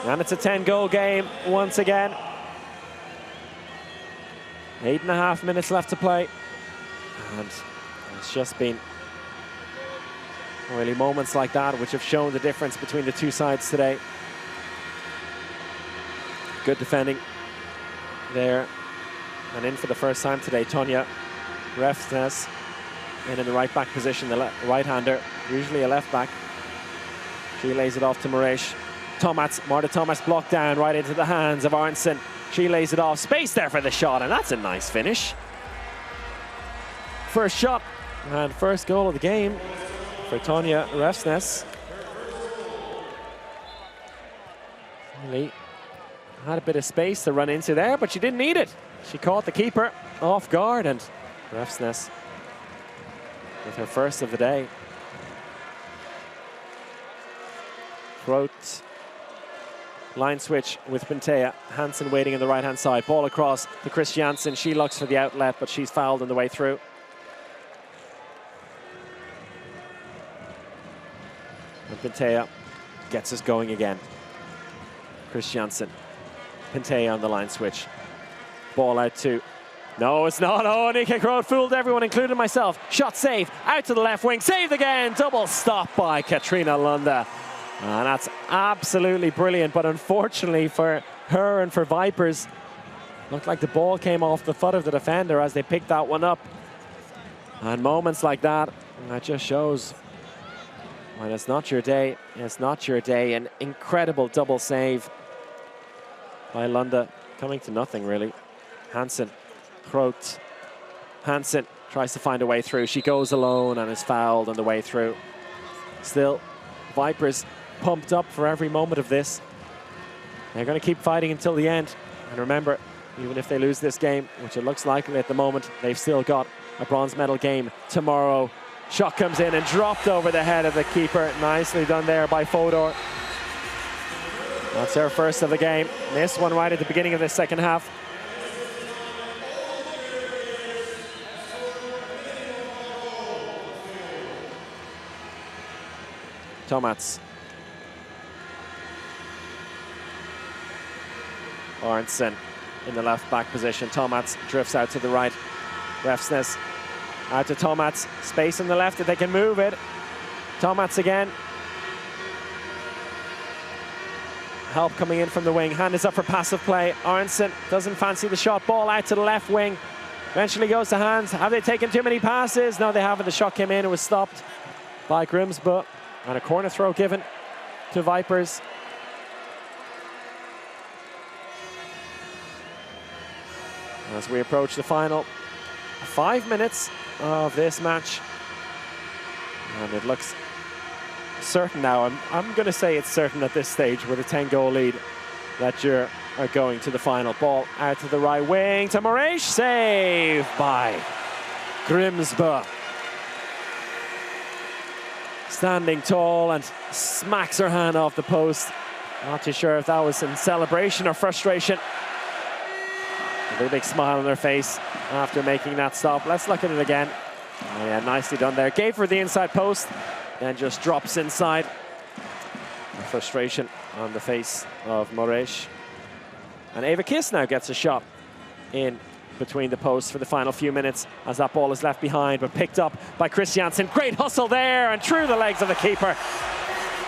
And it's a 10-goal game once again. 8.5 minutes left to play. And it's just been really moments like that which have shown the difference between the two sides today. Good defending there. And in for the first time today, Tonya Refsnes in the right back position, the right-hander, usually a left back. She lays it off to Moresh. Marta Thomas blocked down right into the hands of Arntzen. She lays it off, space there for the shot, and that's a nice finish. First shot and first goal of the game for Tonya Refsnes. Really had a bit of space to run into there, but she didn't need it. She caught the keeper off guard, and Refsnes with her first of the day. Groot. Line switch with Pintea. Hansen waiting on the right-hand side. Ball across to Kristiansand. She looks for the outlet, but she's fouled on the way through. And Pintea gets us going again. Kristiansand. Pintea on the line switch. Ball out to... No, it's not. Oh, Nika Groot fooled everyone, including myself. Shot saved. Out to the left wing. Saved again. Double stop by Katrina Lunda. And that's absolutely brilliant, but unfortunately for her and for Vipers, looked like the ball came off the foot of the defender as they picked that one up. And moments like that just shows when it's not your day, it's not your day. An incredible double save by Lunda, coming to nothing really. Hansen, Groot. Hansen tries to find a way through. She goes alone and is fouled on the way through. Still, Vipers pumped up for every moment of this. They're going to keep fighting until the end. And remember, even if they lose this game, which it looks likely at the moment, they've still got a bronze medal game tomorrow. Shot comes in and dropped over the head of the keeper. Nicely done there by Fodor. That's her first of the game. Missed one right at the beginning of the second half. Tomats. Arntzen in the left back position. Tomats drifts out to the right. Refsnes out to Tomats. Space on the left if they can move it. Tomats again. Help coming in from the wing. Hand is up for passive play. Arntzen doesn't fancy the shot. Ball out to the left wing. Eventually goes to hands. Have they taken too many passes? No, they haven't. The shot came in. It was stopped by Grimsby. And a corner throw given to Vipers. As we approach the final 5 minutes of this match. And it looks certain now. I'm going to say it's certain at this stage with a 10-goal lead that Győr are going to the final. Ball out to the right wing to Moraes. Save by Grimsbø. Standing tall and smacks her hand off the post. Not too sure if that was in celebration or frustration. A very big smile on her face after making that stop. Let's look at it again. Oh yeah, nicely done there. Gave her the inside post, then just drops inside. The frustration on the face of Moraes. And Eva Kiss now gets a shot in between the posts for the final few minutes as that ball is left behind, but picked up by Kristiansand. Great hustle there and through the legs of the keeper,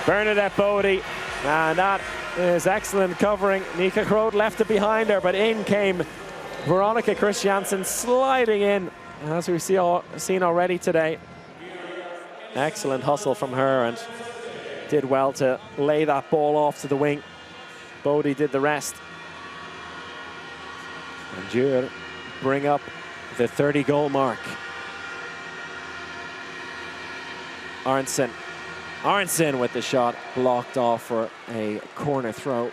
Bernadette Bodie. And that is excellent covering. Nika Kroot left it behind her, but in came Veronica Kristiansand sliding in, as we've seen already today. Excellent hustle from her and did well to lay that ball off to the wing. Bodie did the rest. And Győr bring up the 30-goal mark. Arntzen with the shot, blocked off for a corner throw.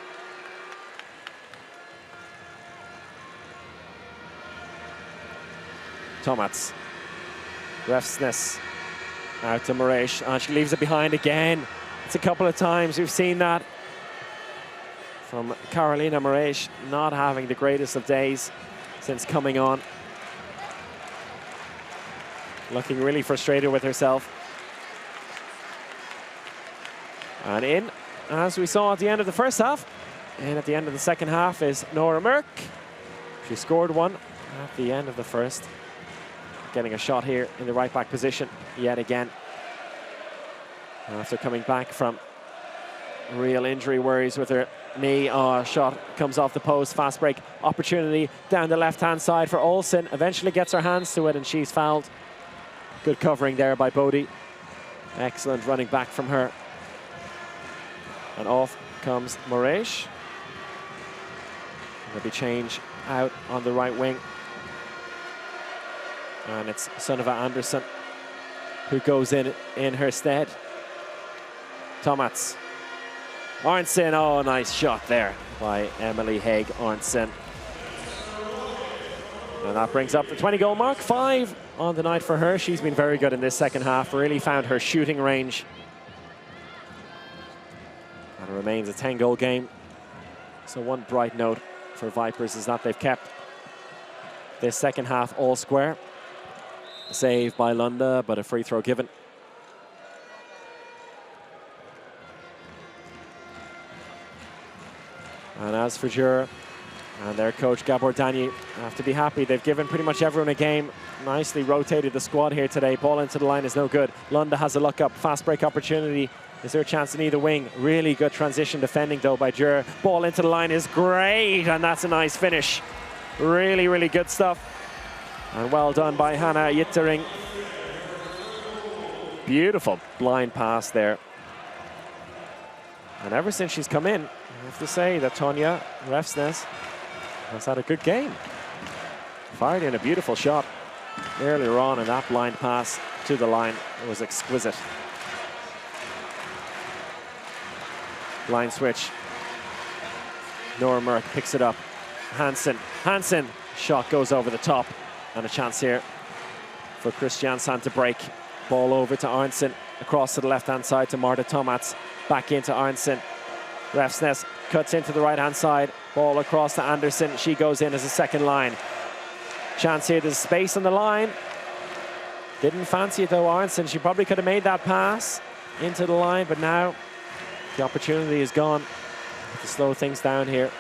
Tomats. Refsnes out to Moraes, and she leaves it behind again. It's a couple of times we've seen that from Carolina Moraes, not having the greatest of days since coming on. Looking really frustrated with herself. And in, as we saw at the end of the first half, and at the end of the second half is Nora Mørk. She scored one at the end of the first. Getting a shot here in the right back position yet again. After coming back from real injury worries with her knee. Shot comes off the post, fast break opportunity down the left-hand side for Olsen. Eventually gets her hands to it and she's fouled. Good covering there by Bodie. Excellent running back from her. And off comes Moraes. There'll be change out on the right wing. And it's Sunneva Andersson who goes in her stead. Tomats. Arntzen, oh, nice shot there by Emily Haig Arntzen. And that brings up the 20-goal mark, 5 on the night for her. She's been very good in this second half, really found her shooting range. And it remains a 10-goal game. So one bright note for Vipers is that they've kept this second half all square. Save by Lunda, but a free throw given. And as for Győr and their coach Gabor Danyi, have to be happy. They've given pretty much everyone a game. Nicely rotated the squad here today. Ball into the line is no good. Lunda has a look up, fast break opportunity. Is there a chance in either wing? Really good transition defending though by Győr. Ball into the line is great, and that's a nice finish. Really, really good stuff. And well done by Hannah Yittering. Beautiful blind pass there. And ever since she's come in, I have to say that Tonja Refsnes has had a good game. Fired in a beautiful shot earlier on, and that blind pass to the line was exquisite. Line switch. Nora Mørk picks it up. Hansen, shot goes over the top. And a chance here for Kristiansand to break. Ball over to Arntzen, across to the left-hand side to Marta Tomats. Back into Arntzen. Refsnes cuts into the right-hand side. Ball across to Andersson. She goes in as a second line. Chance here, there's space on the line. Didn't fancy it though, Arntzen. She probably could have made that pass into the line, but now the opportunity is gone. To slow things down here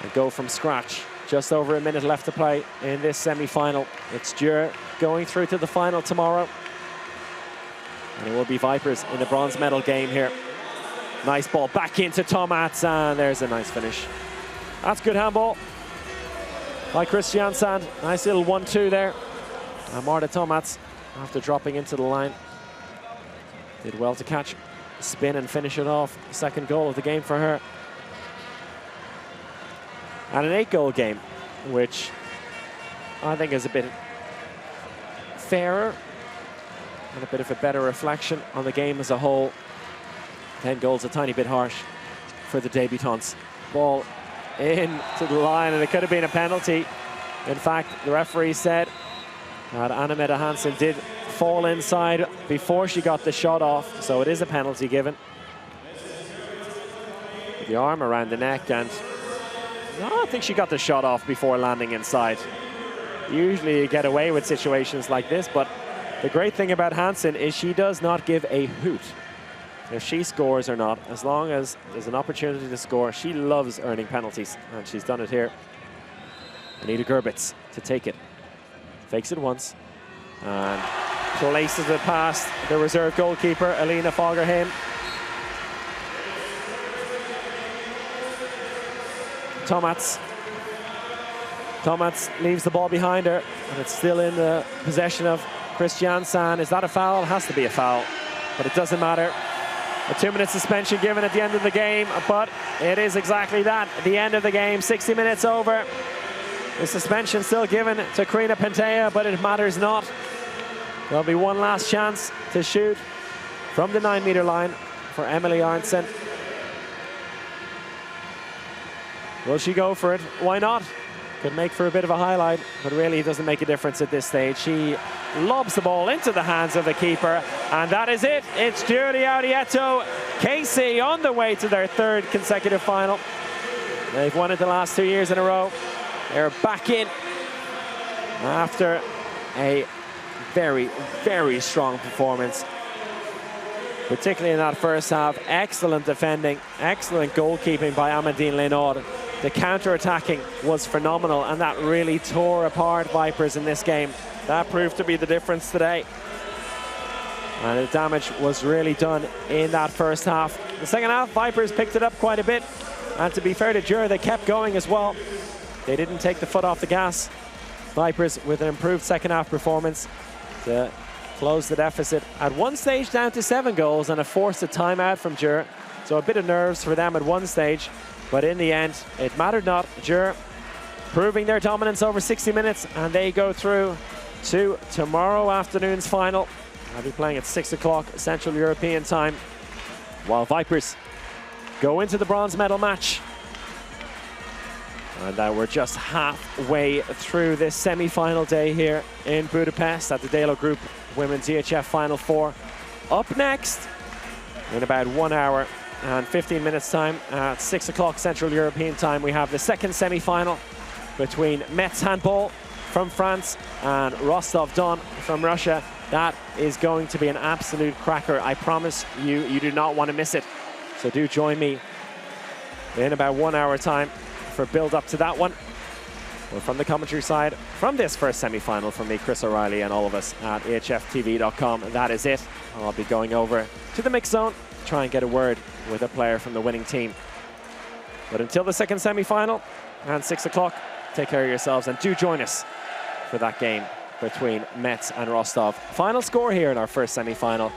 and go from scratch. Just over a minute left to play in this semi-final. It's Győr going through to the final tomorrow. And it will be Vipers in the bronze medal game here. Nice ball back into Tomats, and there's a nice finish. That's good handball by Kristiansand. Nice little 1-2 there. And Marta Tomats, after dropping into the line, did well to catch, spin and finish it off. Second goal of the game for her. And an 8-goal game, which I think is a bit fairer and a bit of a better reflection on the game as a whole. 10 goals, a tiny bit harsh for the debutants. Ball in to the line, and it could have been a penalty. In fact, the referee said that Anna-Mette Hansen did fall inside before she got the shot off, so it is a penalty given. The arm around the neck, and no, I think she got the shot off before landing inside. Usually you get away with situations like this, but the great thing about Hansen is she does not give a hoot if she scores or not. As long as there's an opportunity to score, she loves earning penalties, and she's done it here. Anita Gerbitz to take it. Fakes it once and places it past the reserve goalkeeper, Alina Fagerheim. Tomats leaves the ball behind her, and it's still in the possession of Kristiansand. Is that a foul? It has to be a foul, but it doesn't matter. A 2-minute suspension given at the end of the game, but it is exactly that, at the end of the game, 60 minutes over. The suspension still given to Karina Pentea, but it matters not. There'll be one last chance to shoot from the 9-meter line for Emily Arntzen. Will she go for it? Why not? Could make for a bit of a highlight, but really it doesn't make a difference at this stage. She lobs the ball into the hands of the keeper, and that is it. It's Gyori Audi ETO KC on the way to their 3rd consecutive final. They've won it the last 2 years in a row. They're back in after a very, very strong performance, particularly in that first half. Excellent defending, excellent goalkeeping by Amandine Lenoir. The counter-attacking was phenomenal, and that really tore apart Vipers in this game. That proved to be the difference today. And the damage was really done in that first half. The second half, Vipers picked it up quite a bit. And to be fair to Gyori, they kept going as well. They didn't take the foot off the gas. Vipers with an improved second half performance to close the deficit at one stage down to 7 goals, and a forced a timeout from Gyori. So a bit of nerves for them at one stage. But in the end, it mattered not. Gyori proving their dominance over 60 minutes, and they go through to tomorrow afternoon's final. I'll be playing at 6 o'clock Central European time, while Vipers go into the bronze medal match. And we're just halfway through this semi-final day here in Budapest at the Dalo Group Women's EHF Final 4. Up next, in about 1 hour and 15 minutes time, at 6 o'clock Central European time, we have the second semi-final between Metz Handball from France and Rostov-Don from Russia. That is going to be an absolute cracker. I promise you, you do not want to miss it. So do join me in about 1 hour time for build up to that one. Well, from the commentary side, from this first semi-final, from me, Chris O'Reilly, and all of us at EHFTV.com, that is it. I'll be going over to the mix zone, try and get a word with a player from the winning team. But until the second semi-final and 6 o'clock, take care of yourselves and do join us for that game between Metz and Rostov. Final score here in our first semi-final.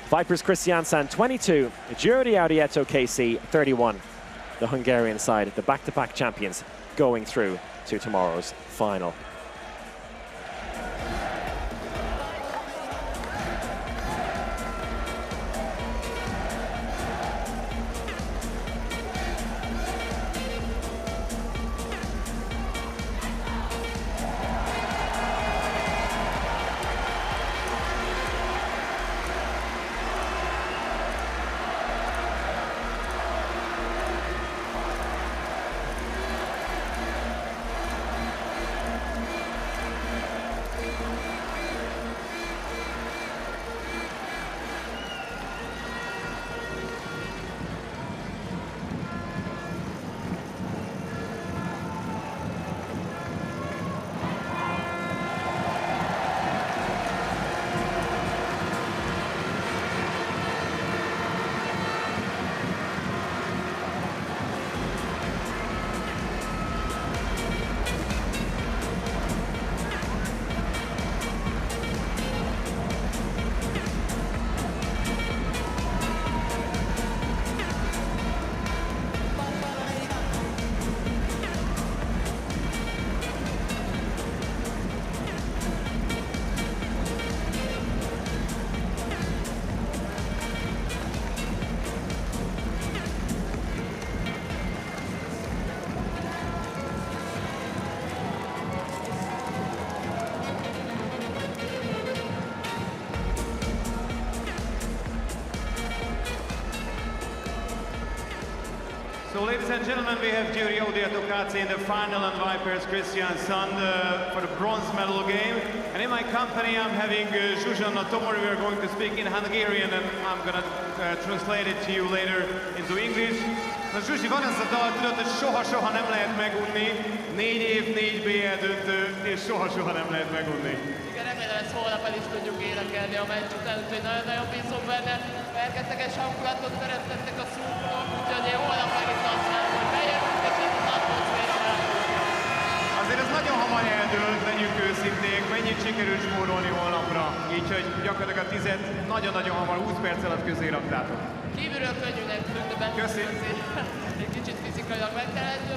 Vipers Kristiansand 22, Gyori Audi ETO KC 31. The Hungarian side, the back-to-back champions, going through to tomorrow's final. So ladies and gentlemen, we have Gyori Audi ETO in the final and Vipers Kristiansand for the bronze medal game. And in my company I'm having Zsuzsanna Tomori. We are going to speak in Hungarian and I'm going to translate it to you later into English. Na Zsuzsi, van ez a dal, tudod, hogy soha-soha nem lehet megunni. 4 év, 4 BL döntő, és soha-soha nem lehet megunni. Igen, remélem ezt holnap el is tudjuk énekelni a meccs után, úgyhogy nagyon-nagyon bízom benne. Fergeteges hangulatot teremtettek a szurkolók, úgyhogy én holnap meg is azt várom, hogy bejövünk, és ez az atmoszféra. Azért ez nagyon hamar eldőlt, legyünk őszinték, mennyit sikerült spórolni holnapra. Így, hogy gyakorlatilag a 10-et nagyon-nagyon hamar 20 perc alatt közé raktátok. Kívülről könnyűnek tűnt, de egy kicsit fizikailag megterheltő.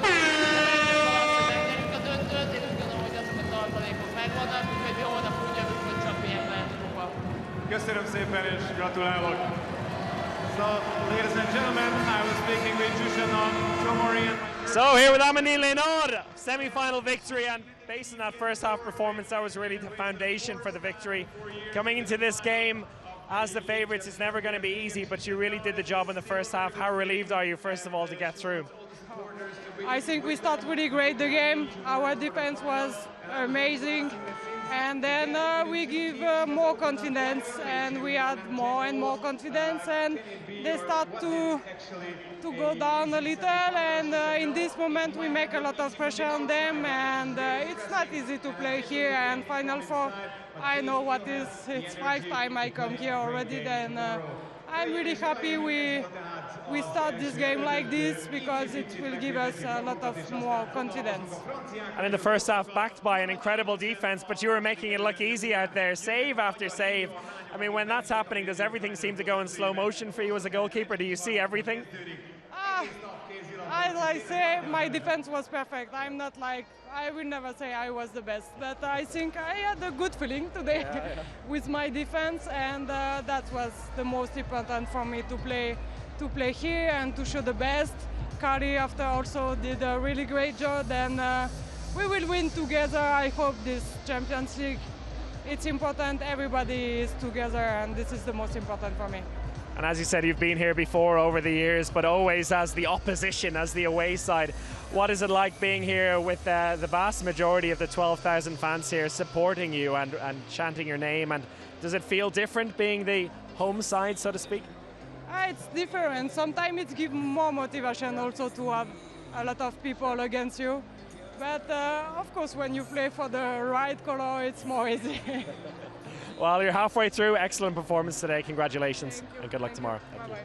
Megnyerjük a döntőt, én úgy gondolom, hogy azok a tartalékok megvannak, úgyhogy mi holnap úgy jövünk, hogy csak milyen lehet kupa. Köszönöm szépen és gratulálok! So, ladies and gentlemen, I was speaking with Zsuzsanna Tomori. So here with Amandine Leonard, semi-final victory, and based on that first half performance, that was really the foundation for the victory. Coming into this game as the favourites, it's never going to be easy, but you really did the job in the first half. How relieved are you, first of all, to get through? I think we started really great the game. Our defense was amazing. And then we give more confidence, and we had more and more confidence, and they start to go down a little, and in this moment we make a lot of pressure on them, and it's not easy to play here. And Final Four, I know what is. It's 5 times I come here already. Then I'm really happy we start this game like this, because it will give us a lot of more confidence. And in the first half, backed by an incredible defense, but you were making it look easy out there, save after save. I mean, when that's happening, does everything seem to go in slow motion for you as a goalkeeper? Do you see everything? As I say, my defense was perfect. I'm not like, I will never say I was the best, but I think I had a good feeling today with my defense, and that was the most important for me, to play here and to show the best. Kari after also did a really great job, and we will win together. I hope this Champions League. It's important everybody is together, and this is the most important for me. And as you said, you've been here before over the years, but always as the opposition, as the away side. What is it like being here with the vast majority of the 12,000 fans here supporting you and chanting your name? And does it feel different being the home side, so to speak? It's different. Sometimes it gives more motivation also to have a lot of people against you. But of course, when you play for the right color, it's more easy. Well, you're halfway through. Excellent performance today. Congratulations, and good luck tomorrow. Thank you.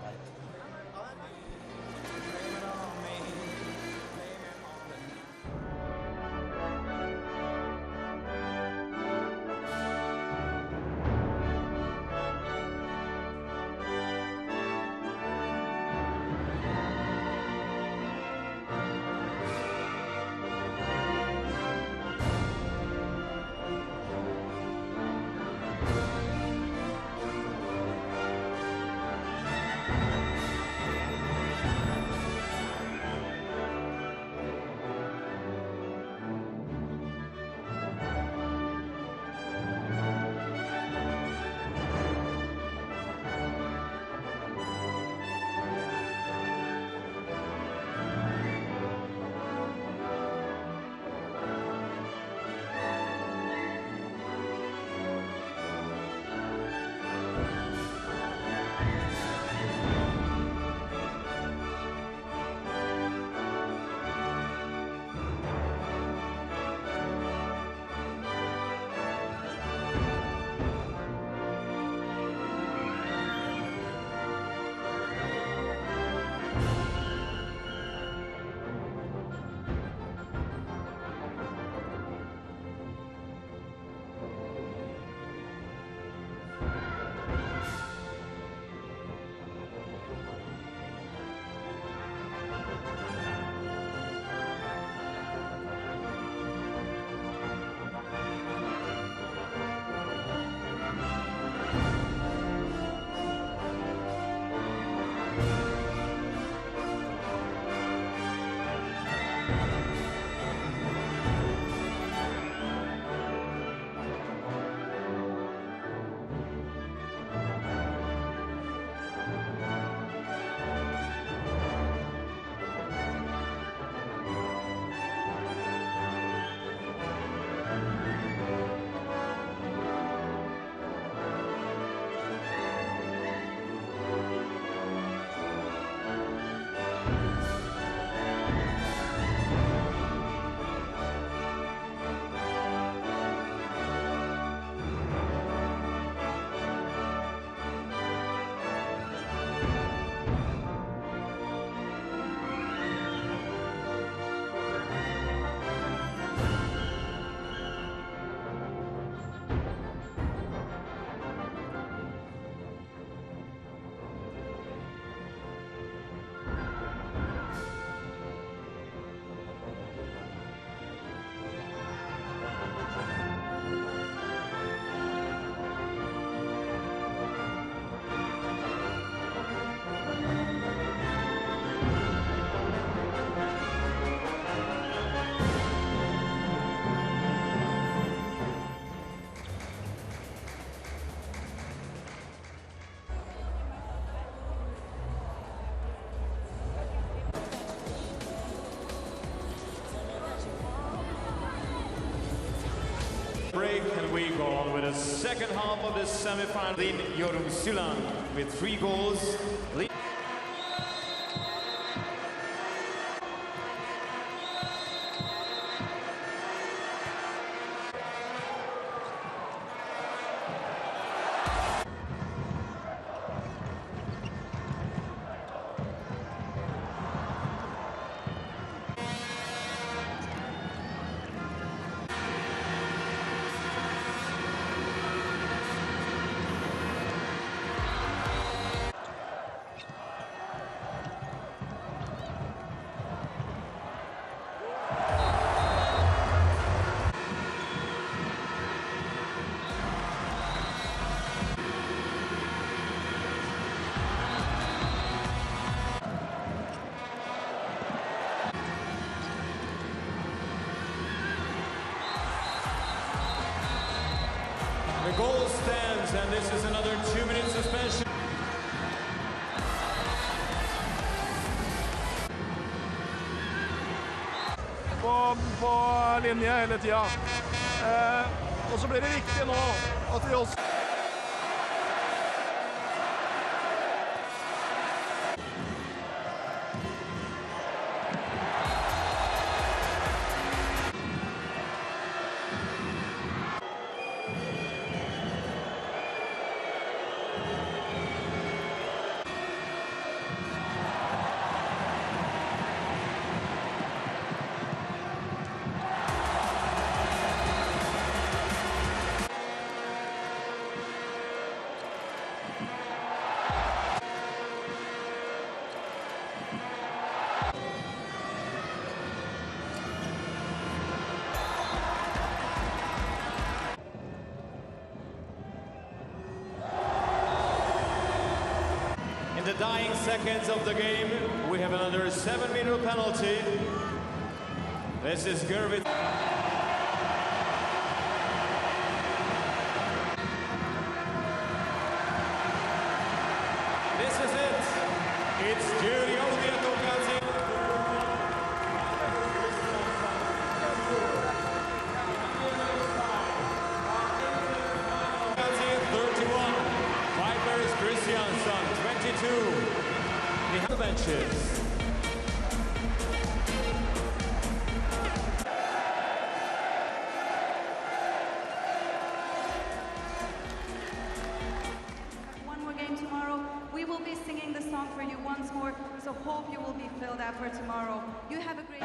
break, and we go on with the second half of the semi-final in Yorumsuland with 3 goals. The goal stands, and this is another 2-minute suspension. På linje hele tida. Og så blir det viktig nå at vi også In the dying seconds of the game, we have another 7-meter penalty. This is Gyori. This is it. It's Gyori Audi ETO. 31. Vipers Kristiansand 22. Behind the benches. One more game tomorrow. We will be singing the song for you once more, so hope you will be filled out for tomorrow. You have a great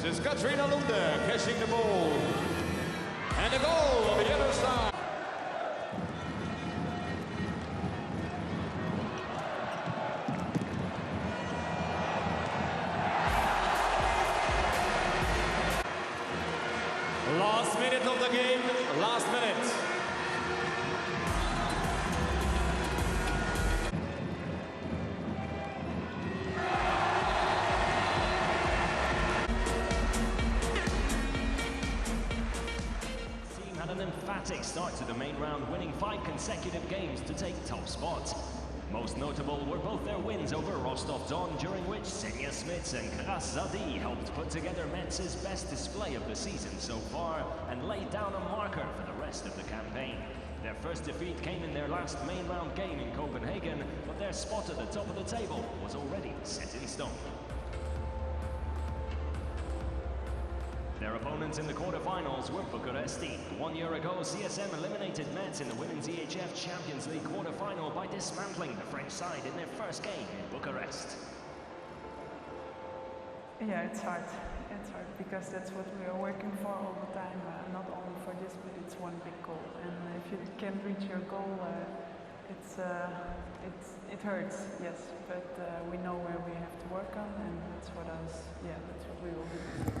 This is Katrina Lunde catching the ball. And the goal of the other side. seconds of the game, last minute. Team had an emphatic start to the main round, winning 5 consecutive games to take top spot. Most notable were both their wins over Rostov-Don, during which Senja Smits and Kristiansand helped put together Metz's best display of the season so far and laid down a marker for the rest of the campaign. Their first defeat came in their last main round game in Copenhagen, but their spot at the top of the table was already set in stone. Their opponents in the quarterfinals were Bucharesti. 1 year ago, CSM eliminated Metz in the Women's EHF Champions League quarterfinal by dismantling the French side in their first game in Bucharest. Yeah, it's hard. It's hard because that's what we are working for all the time. Not only for this, but it's one big goal. And if you can't reach your goal, it hurts, yes. But we know where we have to work on, and that's what we will do.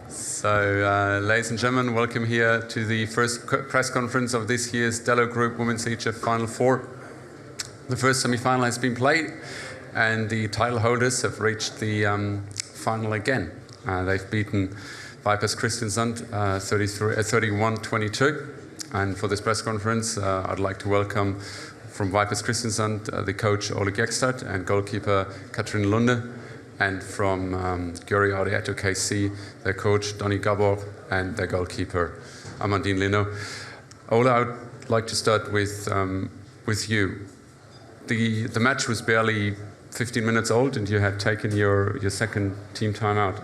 So, ladies and gentlemen, welcome here to the first press conference of this year's Dello Group Women's EHF Final Four. The first semi-final has been played, and the title holders have reached the final again. They've beaten Vipers Kristiansand 31-22. And for this press conference, I'd like to welcome from Vipers Kristiansand the coach Ole Gekstad and goalkeeper Katrin Lunde, and from Gyori Audi ETO KC, their coach Donny Gabor and their goalkeeper Amandine Lino. Ole, I would like to start with you. The match was barely 15 minutes old, and you had taken your second team timeout.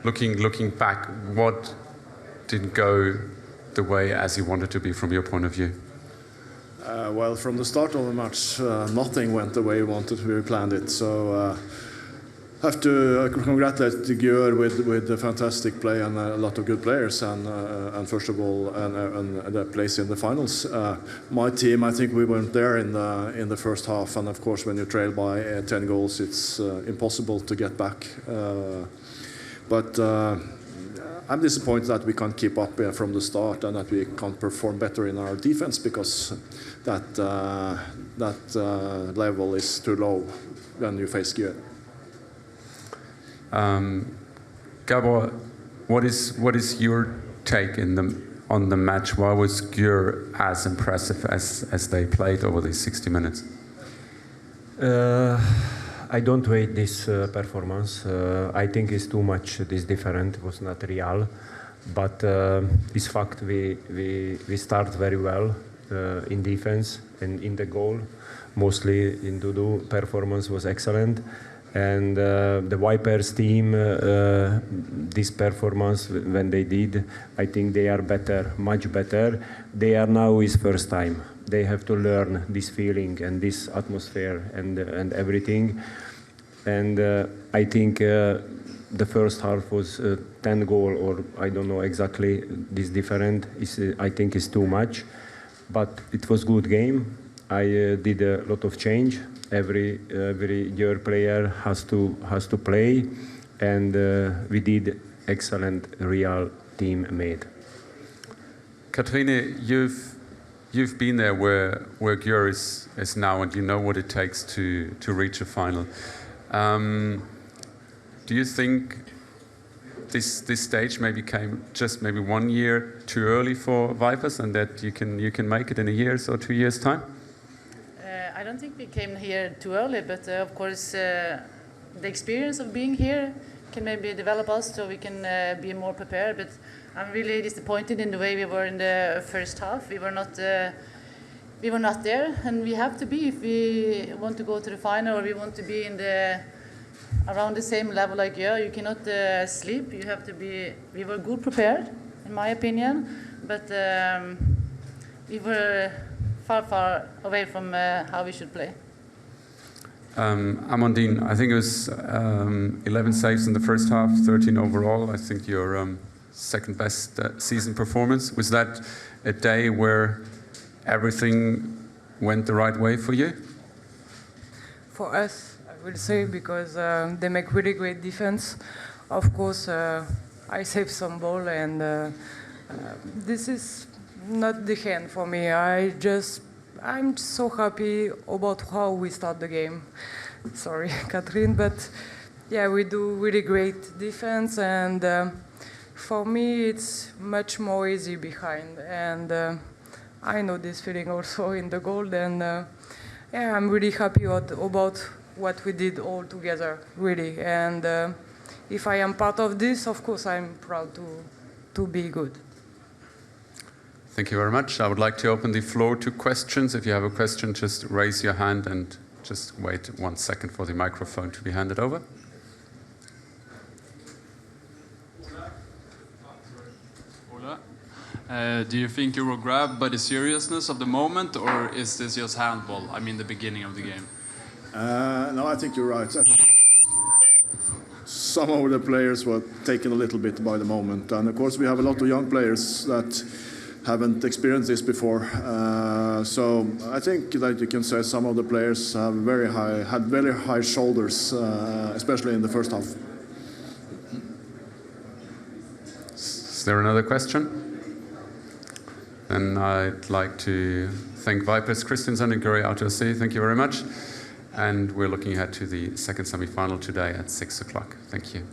Looking back, what didn't go the way as you wanted to be from your point of view? Well, from the start of the match, nothing went the way we planned it. So I have to congratulate Gyori with a fantastic play and a lot of good players, and first of all, and the place in the finals. My team, I think we weren't there in the first half, and of course, when you trail by 10 goals, it's impossible to get back. But I'm disappointed that we can't keep up from the start and that we can't perform better in our defense, because that level is too low when you face Gyori. Gabor, what is your take on the match? Why was Gyori as impressive as they played over these 60 minutes? I don't rate this performance. I think it's too much. This different. It was not real, but it's fact we start very well in defense and in the goal. Mostly in Dudu, performance was excellent. And the Vipers team, this performance when they did, I think they are better, much better. They are now his first time. They have to learn this feeling and this atmosphere and everything. And I think the first half was 10 goal, or I don't know exactly this different. I think it's too much, but it was good game. I did a lot of change. Every year player has to play, and we did excellent real team made. Katrine, you've been there where Gyori is now, and you know what it takes to reach a final. Do you think this stage maybe came just maybe 1 year too early for Vipers, and that you can make it in a year's or 2 years' time? I don't think we came here too early, but of course the experience of being here can maybe develop us so we can be more prepared. But I'm really disappointed in the way we were in the first half. We were not there, and we have to be if we want to go to the final, or we want to be in around the same level like you. You cannot sleep. You have to be. We were good prepared, in my opinion, but we were far away from how we should play. Amandine, I think it was 11 saves in the first half, 13 overall. I think your second best season performance. Was that a day where everything went the right way for you? For us, I would say, because they make really great defense. Of course, I saved some ball, and This is not the hand for me. I'm so happy about how we start the game. Sorry, Catherine, but yeah, we do really great defense, and for me, it's much more easy behind. And I know this feeling also in the goal, and yeah, I'm really happy about what we did all together, really. And if I am part of this, of course, I'm proud to be good. Thank you very much. I would like to open the floor to questions. If you have a question, just raise your hand and just wait 1 second for the microphone to be handed over. Do you think you were grabbed by the seriousness of the moment, or is this just handball? I mean, the beginning of the game. No, I think you're right. Some of the players were taken a little bit by the moment, and of course we have a lot of young players that haven't experienced this before. So I think that you can say some of the players have had very high shoulders, especially in the first half. Is there another question? Then I'd like to thank Vipers Kristiansand and Gyori Audi ETO. Thank you very much. And we're looking ahead to the second semi-final today at 6 o'clock. Thank you.